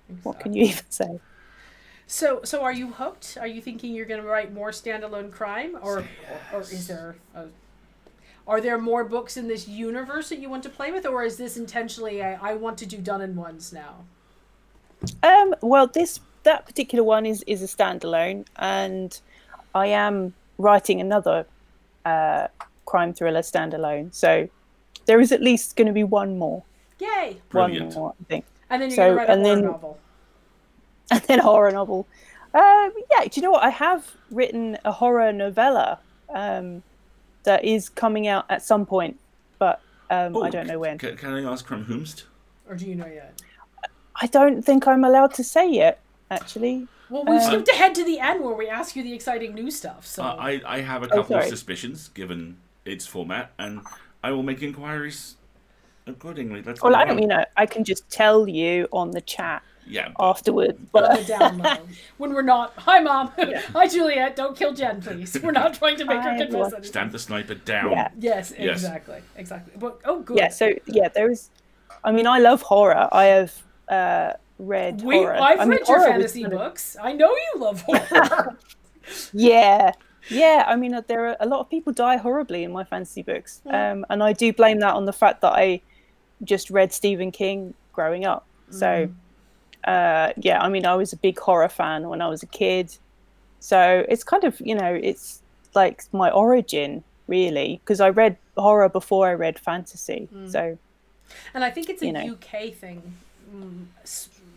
Exactly. What can you even say? So are you hooked? Are you thinking you're going to write more standalone crime, or is there are there more books in this universe that you want to play with, or is this intentionally I want to do done-in-ones now? Well, that particular one is a standalone, and I am writing another crime thriller standalone. So there is at least going to be one more. Yay! Brilliant. One more, I think. And then you're going to write a horror novel. And then a horror novel. Yeah, do you know what? I have written a horror novella that is coming out at some point, but I don't know when. Can I ask from whomst? Or do you know yet? I don't think I'm allowed to say yet, actually. Well, we skipped ahead to the end where we ask you the exciting new stuff. So I have a couple of suspicions, given its format, and I will make inquiries accordingly. Well, I don't mean I can just tell you on the chat. Yeah, afterwards. But on the download. When we're not, hi Mom, hi Juliet, don't kill Jen, please. We're not trying to make her confess anything. Stand the sniper down. Yeah. Yes, exactly. But, oh, good. Yeah, so, there is, I mean, I love horror. I have read horror. I've read your fantasy books. I know you love horror. Yeah, I mean, there are a lot of people die horribly in my fantasy books. And I do blame that on the fact that I just read Stephen King growing up. So... I mean, I was a big horror fan when I was a kid. So it's kind of, it's like my origin, really, because I read horror before I read fantasy. So, and I think it's a UK thing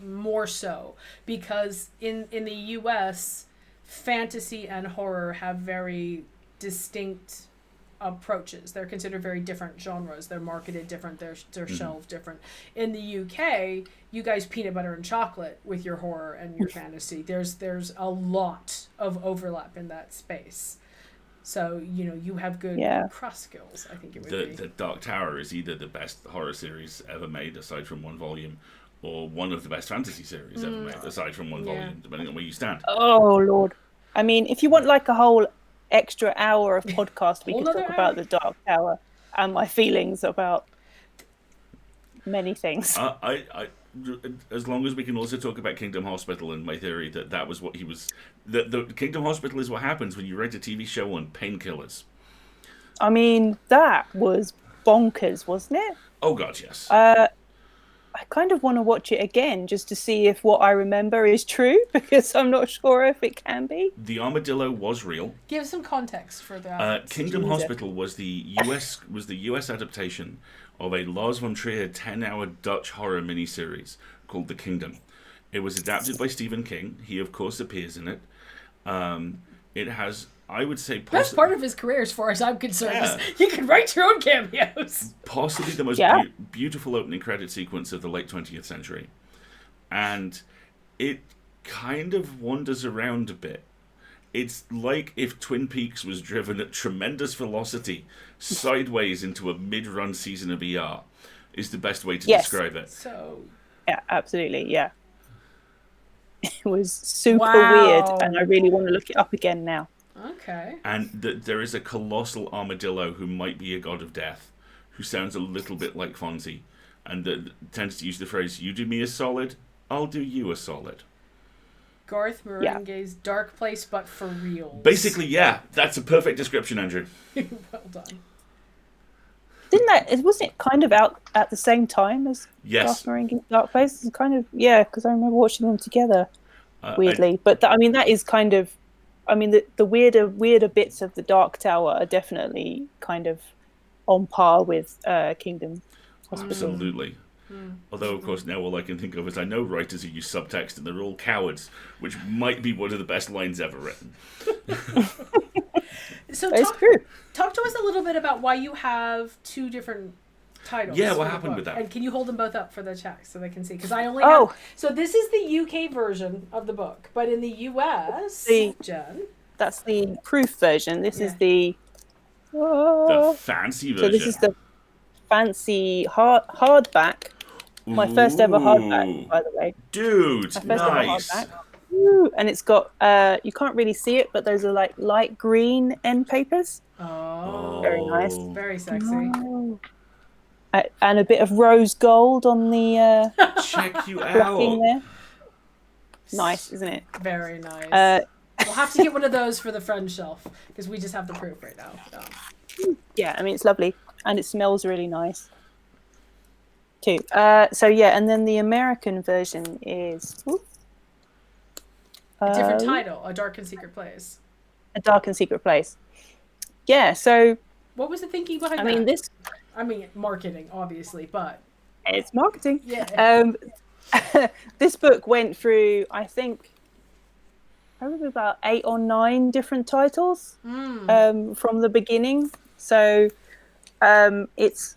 more so, because in the US, fantasy and horror have very distinct approaches. They're considered very different genres. They're marketed different. They're shelved different. In the UK, you guys peanut butter and chocolate with your horror and your fantasy. There's a lot of overlap in that space. So you have good cross skills. I think it would be. The Dark Tower is either the best horror series ever made, aside from one volume, or one of the best fantasy series ever made, aside from one volume, depending on where you stand. Oh Lord! I mean, if you want like a whole extra hour of podcast, we could talk about the Dark Tower and my feelings about many things. I as long as we can also talk about Kingdom Hospital and my theory that was what he was. The Kingdom Hospital is what happens when you write a TV show on painkillers. I mean, that was bonkers, wasn't it? Oh God, yes. I kind of want to watch it again just to see if what I remember is true, because I'm not sure if it can be. The armadillo was real. Give some context for that. Kingdom Hospital was the US adaptation of a Lars von Trier 10-hour Dutch horror miniseries called The Kingdom. It was adapted by Stephen King. He, of course, appears in it. It has, I would say... Best part of his career, as far as I'm concerned, is you can write your own cameos. Possibly the most beautiful opening credit sequence of the late 20th century. And it kind of wanders around a bit. It's like if Twin Peaks was driven at tremendous velocity sideways into a mid-run season of ER, is the best way to describe it. So... Yeah, absolutely, yeah. It was super weird, and I really want to look it up again now. Okay. And there is a colossal armadillo who might be a god of death, who sounds a little bit like Fonzie, and tends to use the phrase, "You do me a solid, I'll do you a solid." Garth Marenghi's Dark Place, but for real. Basically, yeah. That's a perfect description, Andrew. Well done. Wasn't it kind of out at the same time as Garth Marenghi's Dark Place? It's kind of, because I remember watching them together, weirdly. But that is kind of, I mean, the weirder bits of the Dark Tower are definitely kind of on par with Kingdom Hospital. Absolutely. Although, of course, now all I can think of is I know writers who use subtext and they're all cowards, which might be one of the best lines ever written. So talk to us a little bit about why you have two different titles. Yeah, what happened with that? And can you hold them both up for the chat so they can see? Because I only have... So this is the UK version of the book, but in the US, Jen... That's the proof version. This is the fancy version. So this is the fancy hardback. My first ever hardback, by the way. Dude, nice. And it's got, you can't really see it, but those are like light green end papers. Oh. Very nice. Very sexy. Oh. And a bit of rose gold on the check you out there. Nice, isn't it? Very nice. We'll have to get one of those for the friend shelf, because we just have the proof right now. Yeah, I mean, it's lovely. And it smells really nice. 2. So yeah, and then the American version is a different title, A Dark and Secret Place. A Dark and Secret Place. Yeah. So what was the thinking behind that? I mean, marketing, obviously, but it's marketing. Yeah. This book went through, I think, probably about 8 or 9 different titles from the beginning. So it's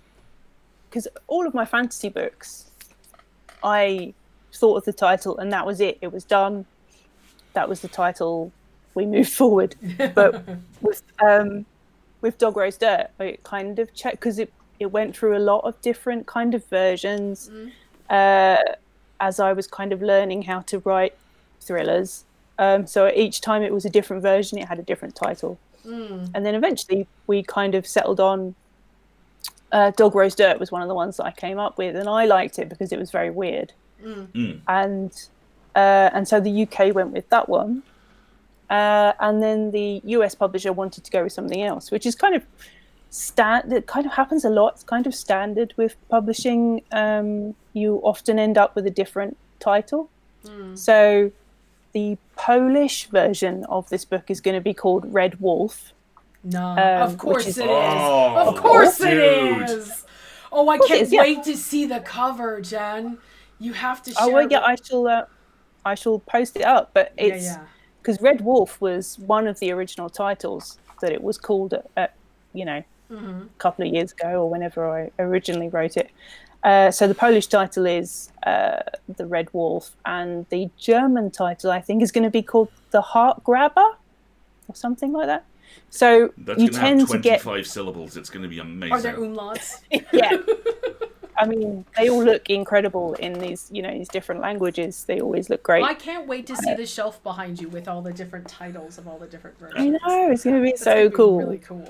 because all of my fantasy books, I thought of the title and that was it. It was done. That was the title. We moved forward. But with Dog Roast Dirt, it kind of checked because it went through a lot of different kind of versions as I was kind of learning how to write thrillers. So each time it was a different version, it had a different title. And then eventually we kind of settled on Dog Roast Dirt was one of the ones that I came up with, and I liked it because it was very weird. And so the UK went with that one. And then the US publisher wanted to go with something else, which is kind of it kind of happens a lot. It's kind of standard with publishing. You often end up with a different title. So the Polish version of this book is going to be called Red Wolf. No, of course it is. Of course it is. Oh, I can't wait to see the cover, Jen. You have to share. Oh, well, yeah, I shall post it up. But it's because Red Wolf was one of the original titles that it was called at a couple of years ago or whenever I originally wrote it. So the Polish title is The Red Wolf, and the German title I think is going to be called The Heart Grabber or something like that. So that's you tend to get 25 syllables. It's going to be amazing. Are there umlauts? Yeah. I mean, they all look incredible in these different languages. They always look great. I can't wait to see the shelf behind you with all the different titles of all the different versions. I know, it's going to be so cool. Really cool.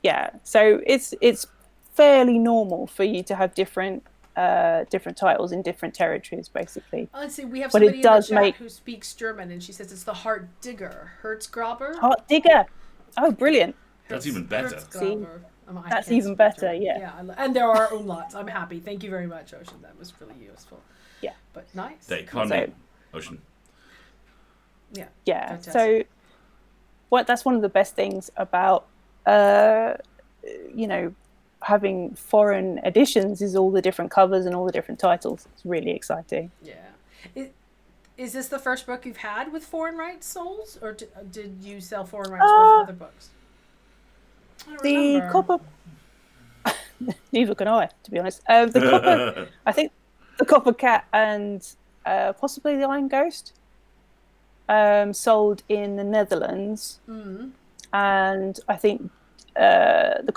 Yeah, so it's fairly normal for you to have different titles in different territories, basically. Let's see, we have somebody in the chat who speaks German, and she says it's the Heart Digger. Herzgraber? Heart Digger. Oh, brilliant. That's even better. That's even better, yeah. And there are umlauts. I'm happy. Thank you very much, Ocean. That was really useful. Yeah. But nice. They can't name Ocean. Yeah. Yeah. Fantastic. So that's one of the best things about having foreign editions is all the different covers and all the different titles. It's really exciting. Yeah. Is this the first book you've had with foreign rights sold, or did you sell foreign rights with other books? The Copper... Neither can I, to be honest. The Copper... I think the Copper Cat and possibly the Iron Ghost sold in the Netherlands. And I think the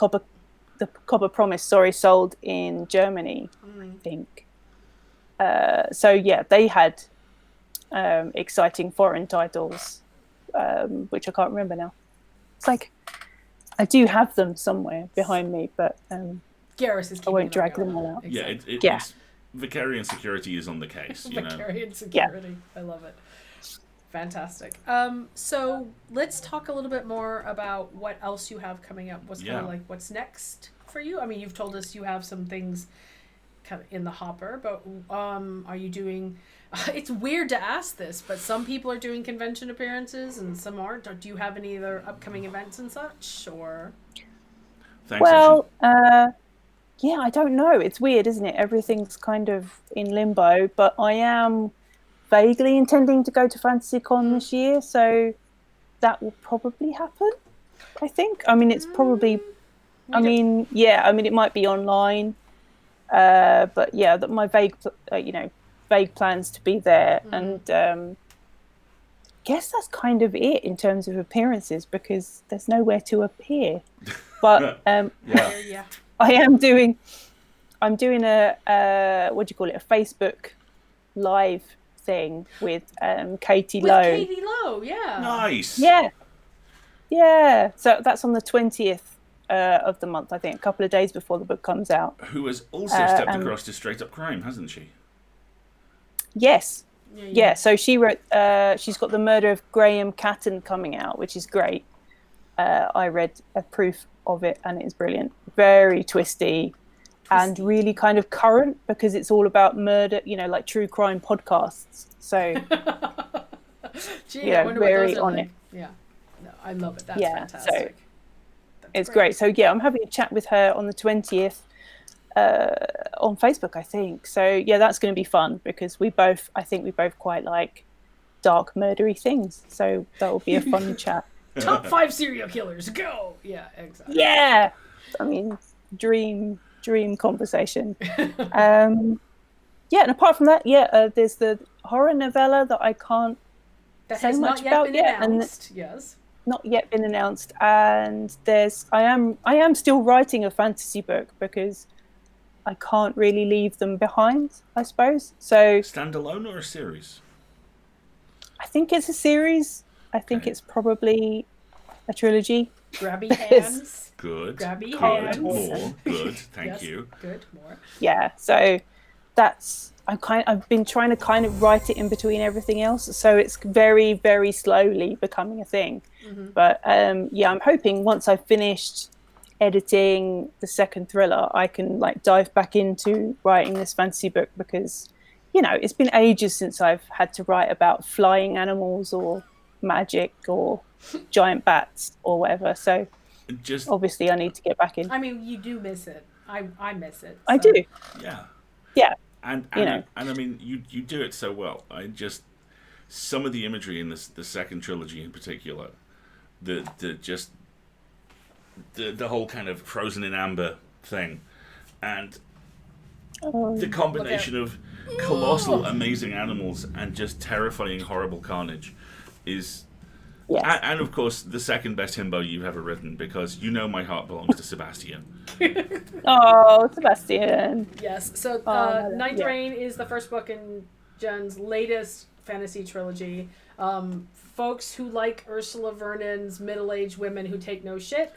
Copper Promise, sold in Germany, I think. So yeah, they had exciting foreign titles, which I can't remember now. It's like I do have them somewhere behind me, but Garrus is I won't drag them all out. Exactly. Yeah, it's Vicarian Security is on the case. Vicarian Security, I love it. Fantastic. So let's talk a little bit more about what else you have coming up. What's kind of like what's next for you? I mean, you've told us you have some things kind of in the hopper, but are you doing? It's weird to ask this, but some people are doing convention appearances and some aren't. Do you have any other upcoming events and such, or? Thanks, well, yeah, I don't know. It's weird, isn't it? Everything's kind of in limbo, but I am vaguely intending to go to FantasyCon this year, so that will probably happen, I think. I mean, it's probably... it might be online, but yeah, my vague plans to be there, and guess that's kind of it in terms of appearances, because there's nowhere to appear. But I'm doing a what do you call it? A Facebook Live thing with Katie Lowe. Katie Lowe, yeah. Nice. Yeah. So that's on the 20th of the month, I think, a couple of days before the book comes out. Who has also stepped across to Straight Up Crime, hasn't she? Yes. Yeah. So she wrote. She's got The Murder of Graham Catton coming out, which is great. I read a proof of it, and it is brilliant. Very twisty. and really kind of current because it's all about murder, like true crime podcasts. So, Gee, I wonder very what those are on like. it. Yeah, no, I love it. That's fantastic. So it's great. So I'm having a chat with her on the 20th on Facebook, I think. So yeah, that's going to be fun because I think we both quite like dark murdery things. So that will be a fun chat. Top 5 serial killers, go! Yeah, exactly. Yeah, I mean, dream conversation. And apart from that, there's the horror novella that I can't say much about yet, and yes, not yet been announced. And I am still writing a fantasy book because I can't really leave them behind, I suppose. So standalone or a series? I think it's a series. I think it's probably a trilogy. Grabby hands. Good. Grabby hands. Good. More. Good. Thank you. Good. More. Yeah. So I've been trying to kind of write it in between everything else. So it's very, very slowly becoming a thing. Mm-hmm. But I'm hoping once I've finished editing the second thriller, I can dive back into writing this fantasy book because, it's been ages since I've had to write about flying animals or magic or giant bats or whatever. So obviously I need to get back in. I mean, you do miss it. I miss it. So. I do. Yeah. Yeah. And I mean, you do it so well. Some of the imagery in the second trilogy in particular, the whole kind of frozen in amber thing, and the combination of colossal, amazing animals and just terrifying, horrible carnage is. Yes. And of course, the second best himbo you've ever written, because my heart belongs to Sebastian. Oh, Sebastian. Yes. So, Ninth Reign is the first book in Jen's latest fantasy trilogy. Folks who like Ursula Vernon's middle-aged women who take no shit,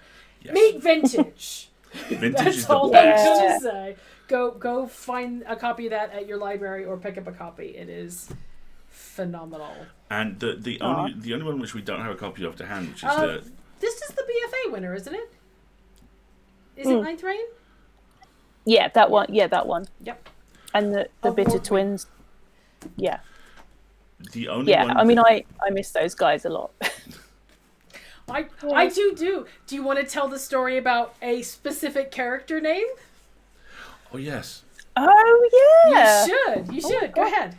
meet Vintage. Vintage That's is the all best. I have to say. Go find a copy of that at your library or pick up a copy. It is phenomenal. And the only one which we don't have a copy of to hand, which is this is the BFA winner, isn't it? Is it Ninth Reign? Yeah, that one. Yeah, that one. Yep. And the Bitter Twins. Yeah. The only one. I mean, I miss those guys a lot. I do. Do you want to tell the story about a specific character name? Oh yes. Oh yeah. You should. Go ahead.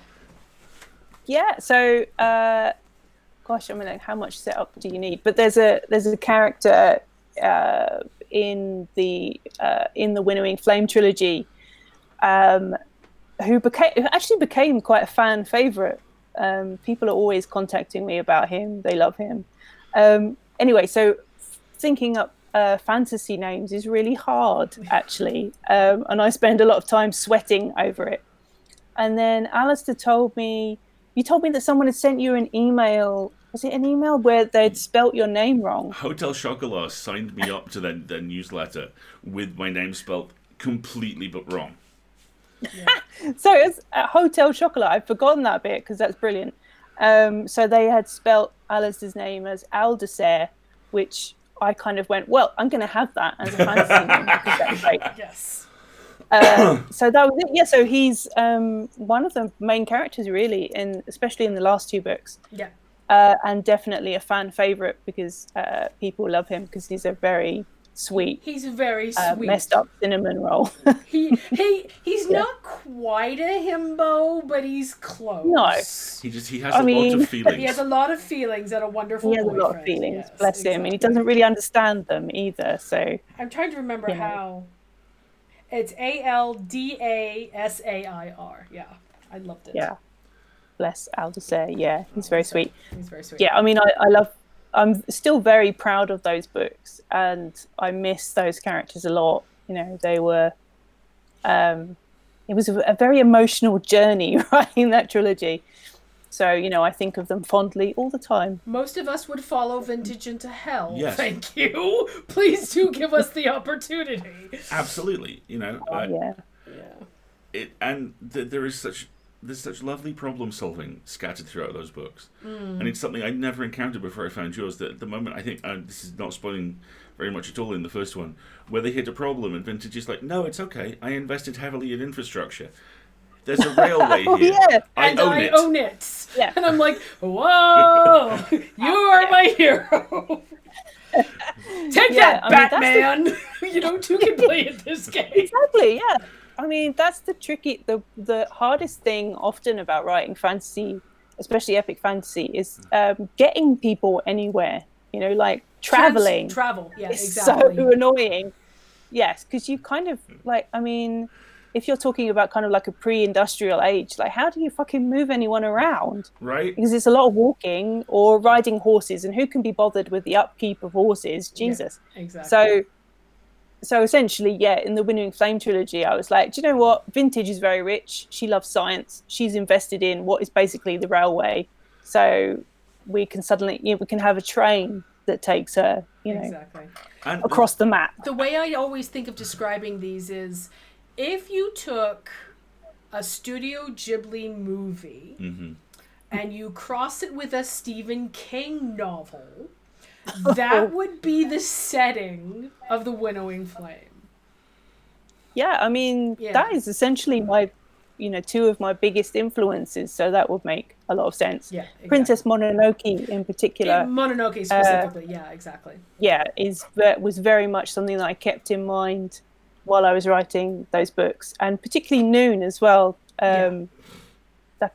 Yeah. So, gosh, I mean, how much setup do you need? But there's a character in the Winnowing Flame trilogy who actually became quite a fan favorite. People are always contacting me about him. They love him. Anyway, so thinking up fantasy names is really hard, actually. And I spend a lot of time sweating over it. And then Alasdair told me that someone had sent you an email. Was it an email where they'd spelt your name wrong? Hotel Chocolat signed me up to their newsletter with my name spelt completely but wrong. Yeah. So it's Hotel Chocolat. I've forgotten that bit because that's brilliant. So they had spelt Alasdair's name as Alasdair, which I kind of went, well, I'm going to have that as a fantasy name because that's great. Yes. So that was it. Yeah, so he's one of the main characters, really, especially in the last two books. Yeah. And definitely a fan favorite because people love him because he's a very sweet. He's very sweet. Messed up cinnamon roll. He's not quite a himbo, but he's close. No. He has a lot of feelings. He has a lot of feelings and a wonderful boyfriend. He has a lot of feelings, yes, bless him, and he doesn't really understand them either. So I'm trying to remember how. It's Aldasair. Yeah, I loved it. Yeah, bless Alasdair. Yeah, he's very sweet. He's very sweet. Yeah, I mean, I'm still very proud of those books, and I miss those characters a lot. They were. It was a very emotional journey writing that trilogy. So, I think of them fondly all the time. Most of us would follow Vintage into hell. Yes. Thank you. Please do give us the opportunity. Absolutely. Yeah. And there is such there's such lovely problem solving scattered throughout those books, and it's something I'd never encountered before I found yours. That at the moment, I think this is not spoiling very much at all in the first one, where they hit a problem and Vintage is like, no, it's okay. I invested heavily in infrastructure. There's a railway here. Yeah. I own it. Yeah. And I'm like, whoa, you are my hero. Take that, Batman. Two can play at this game. Exactly, yeah. I mean, that's the hardest thing often about writing fantasy, especially epic fantasy, is getting people anywhere. Like traveling. Travel, yeah, is exactly. so annoying. Yes, because you kind of if you're talking about kind of like a pre-industrial age, like how do you fucking move anyone around? Right. Because it's a lot of walking or riding horses, and who can be bothered with the upkeep of horses? Jesus. Yeah, exactly. So essentially, yeah, in the Winnowing Flame trilogy, I was like, do you know what? Vintage is very rich. She loves science. She's invested in what is basically the railway. So we can we can have a train that takes her, exactly. across the map. The way I always think of describing these is, if you took a Studio Ghibli movie and you cross it with a Stephen King novel, that would be the setting of the Winnowing Flame. Yeah, I mean, that is essentially my, two of my biggest influences, so that would make a lot of sense. Yeah, exactly. Princess Mononoke in particular. Mononoke specifically, yeah, exactly. Yeah, was very much something that I kept in mind while I was writing those books, and particularly Noon as well. That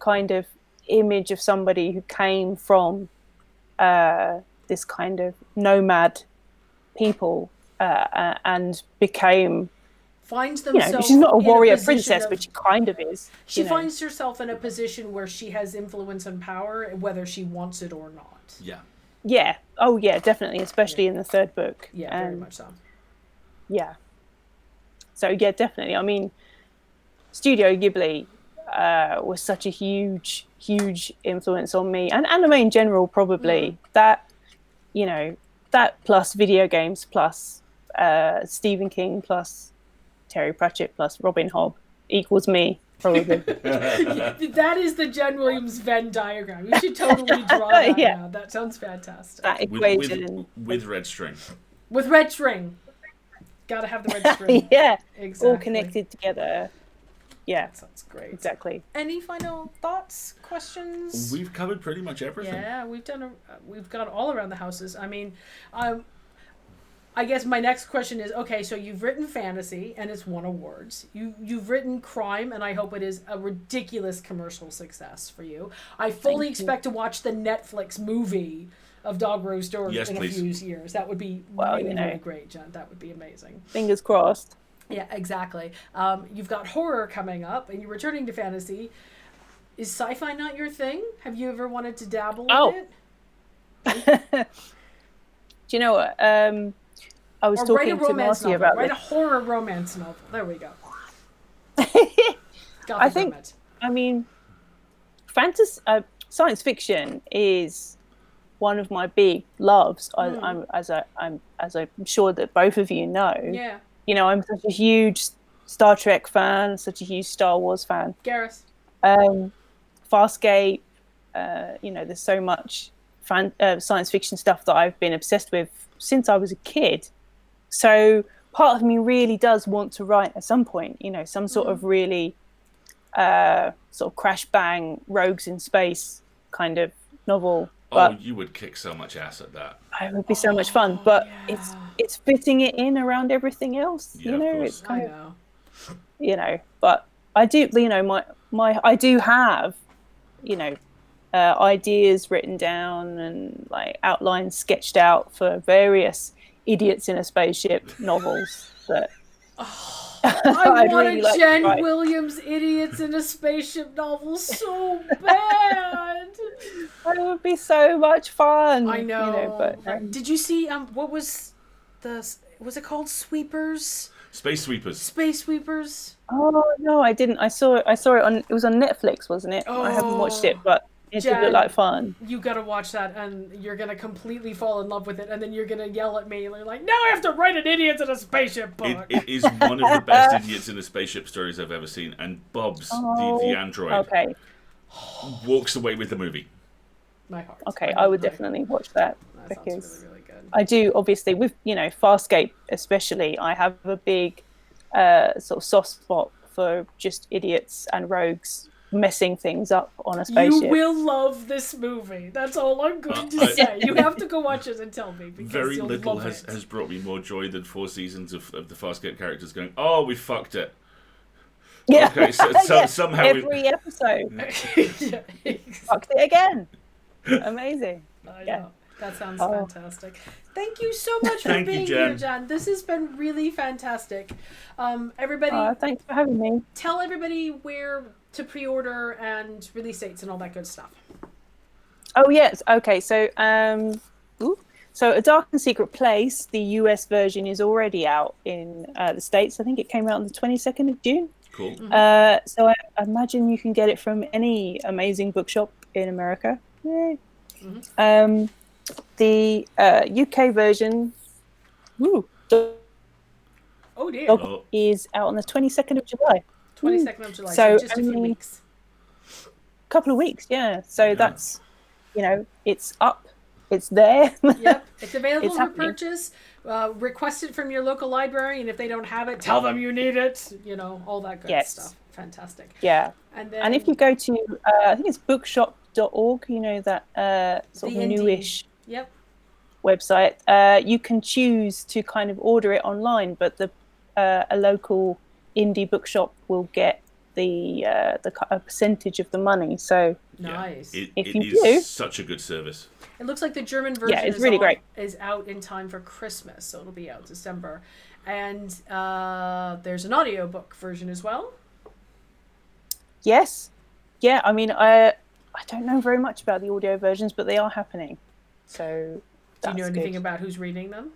kind of image of somebody who came from this kind of nomad people and became finds themselves she's not a warrior princess, but she kind of is. She finds herself in a position where she has influence and power, whether she wants it or not. Yeah. Oh yeah, definitely, especially in the third book. Yeah, very much so. Yeah. So yeah, definitely. I mean, Studio Ghibli was such a huge influence on me, and anime in general probably. That plus video games plus Stephen King plus Terry Pratchett plus Robin Hobb equals me, probably. That is the Jen Williams Venn diagram. You should totally draw that now. That sounds fantastic. That equation. With red string. With red string. Gotta have the red string. Yeah. Exactly. All connected together. Yeah. That sounds great. Exactly. Any final thoughts, questions? We've covered pretty much everything. Yeah, we've gone all around the houses. I mean, I guess my next question is, okay, so you've written fantasy and it's won awards. You've written crime, and I hope it is a ridiculous commercial success for you. I fully expect to watch the Netflix movie of Dog Roaster in a few years. That would be really great, Jen. That would be amazing. Fingers crossed. Yeah, exactly. You've got horror coming up, and you're returning to fantasy. Is sci-fi not your thing? Have you ever wanted to dabble in it? Do you know what? I was talking to Marty about Write a horror romance novel. There we go. I mean, fantasy, science fiction is one of my big loves. As I'm sure that both of you know. Yeah. I'm such a huge Star Trek fan, such a huge Star Wars fan. Garrus. Farscape. There's so much science fiction stuff that I've been obsessed with since I was a kid. So part of me really does want to write at some point, some sort of really sort of crash bang rogues in space kind of novel. But you would kick so much ass at that. It would be so much fun, but it's fitting it in around everything else. Yeah, it's kind of, but I do, I do have, ideas written down and like outlines sketched out for various idiots in a spaceship novels that I want really a Jen Williams idiots in a spaceship novel so bad. It would be so much fun. I know. But did you see what was it called? Sweepers? Space Sweepers. Space Sweepers. Oh no, I didn't. I saw it on. It was on Netflix, wasn't it? I haven't watched it, but It did look like fun. You gotta watch that, and you're gonna completely fall in love with it, and then you're gonna yell at me, and you're like, "Now I have to write an idiot in a spaceship book." It is one of the best idiots in a spaceship stories I've ever seen, and Bobs, the android, walks away with the movie. My heart. Okay, I would definitely watch that because sounds really, really good. I do, obviously, with Farscape especially, I have a big sort of soft spot for just idiots and rogues messing things up on a spaceship. You will love this movie. That's all I'm going to say. You have to go watch it and tell me. Because very you'll little love has brought me more joy than 4 seasons of the Farscape characters going, "Oh, we fucked it." Yeah. Okay, so somehow every episode. Fucked it again. Amazing. I know. That sounds fantastic. Thank you so much for being here, Jen. This has been really fantastic. Everybody, thanks for having me. Tell everybody where to pre-order and release dates and all that good stuff. Oh yes. Okay. So so A Dark and Secret Place, the US version, is already out in the States. I think it came out on the 22nd of June. Cool. Mm-hmm. So I imagine you can get it from any amazing bookshop in America. Yay. Mm-hmm. The UK version is out on the 22nd of July. 22nd of July, so just a few weeks. Couple of weeks, yeah. So that's, it's up, it's there. Yep, it's available for purchase. Request it from your local library, and if they don't have it, tell them you need it. All that good stuff. Fantastic. Yeah. And if you go to, I think it's bookshop.org, that sort of newish website, you can choose to kind of order it online, but a local indie bookshop will get a percentage of the money. So nice. It is such a good service. It looks like the German version it's really great. Is out in time for Christmas, so it'll be out December. And there's an audiobook version as well. Yes. Yeah, I mean, I don't know very much about the audio versions, but they are happening. So do you know anything about who's reading them?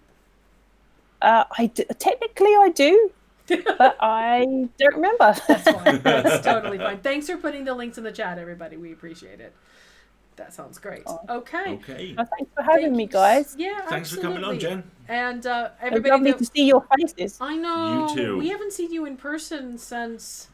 Technically I do, but I don't remember. That's fine. That's totally fine. Thanks for putting the links in the chat, everybody. We appreciate it. That sounds great. Okay. Well, thanks for having me, guys. Yeah, thanks for coming on, Jen. And everybody, it's lovely to see your faces. I know. You too. We haven't seen you in person since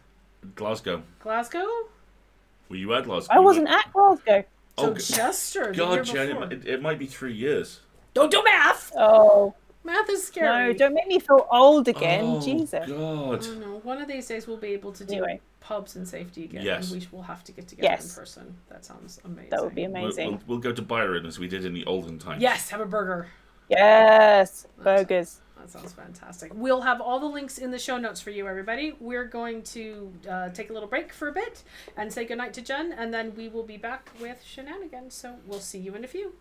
Glasgow. Were you at Glasgow? I wasn't at Glasgow. So Chester. God, Jen, it might be 3 years. Don't do math. Oh. Math is scary. No, don't make me feel old again. Jesus. God. Oh, no. One of these days we'll be able to do pubs and safety again. Yes. And we will have to get together in person. That sounds amazing. That would be amazing. We'll go to Byron as we did in the olden times. Yes, have a burger. Yes, burgers. That sounds fantastic. We'll have all the links in the show notes for you, everybody. We're going to take a little break for a bit and say goodnight to Jen, and then we will be back with shenanigans. So we'll see you in a few.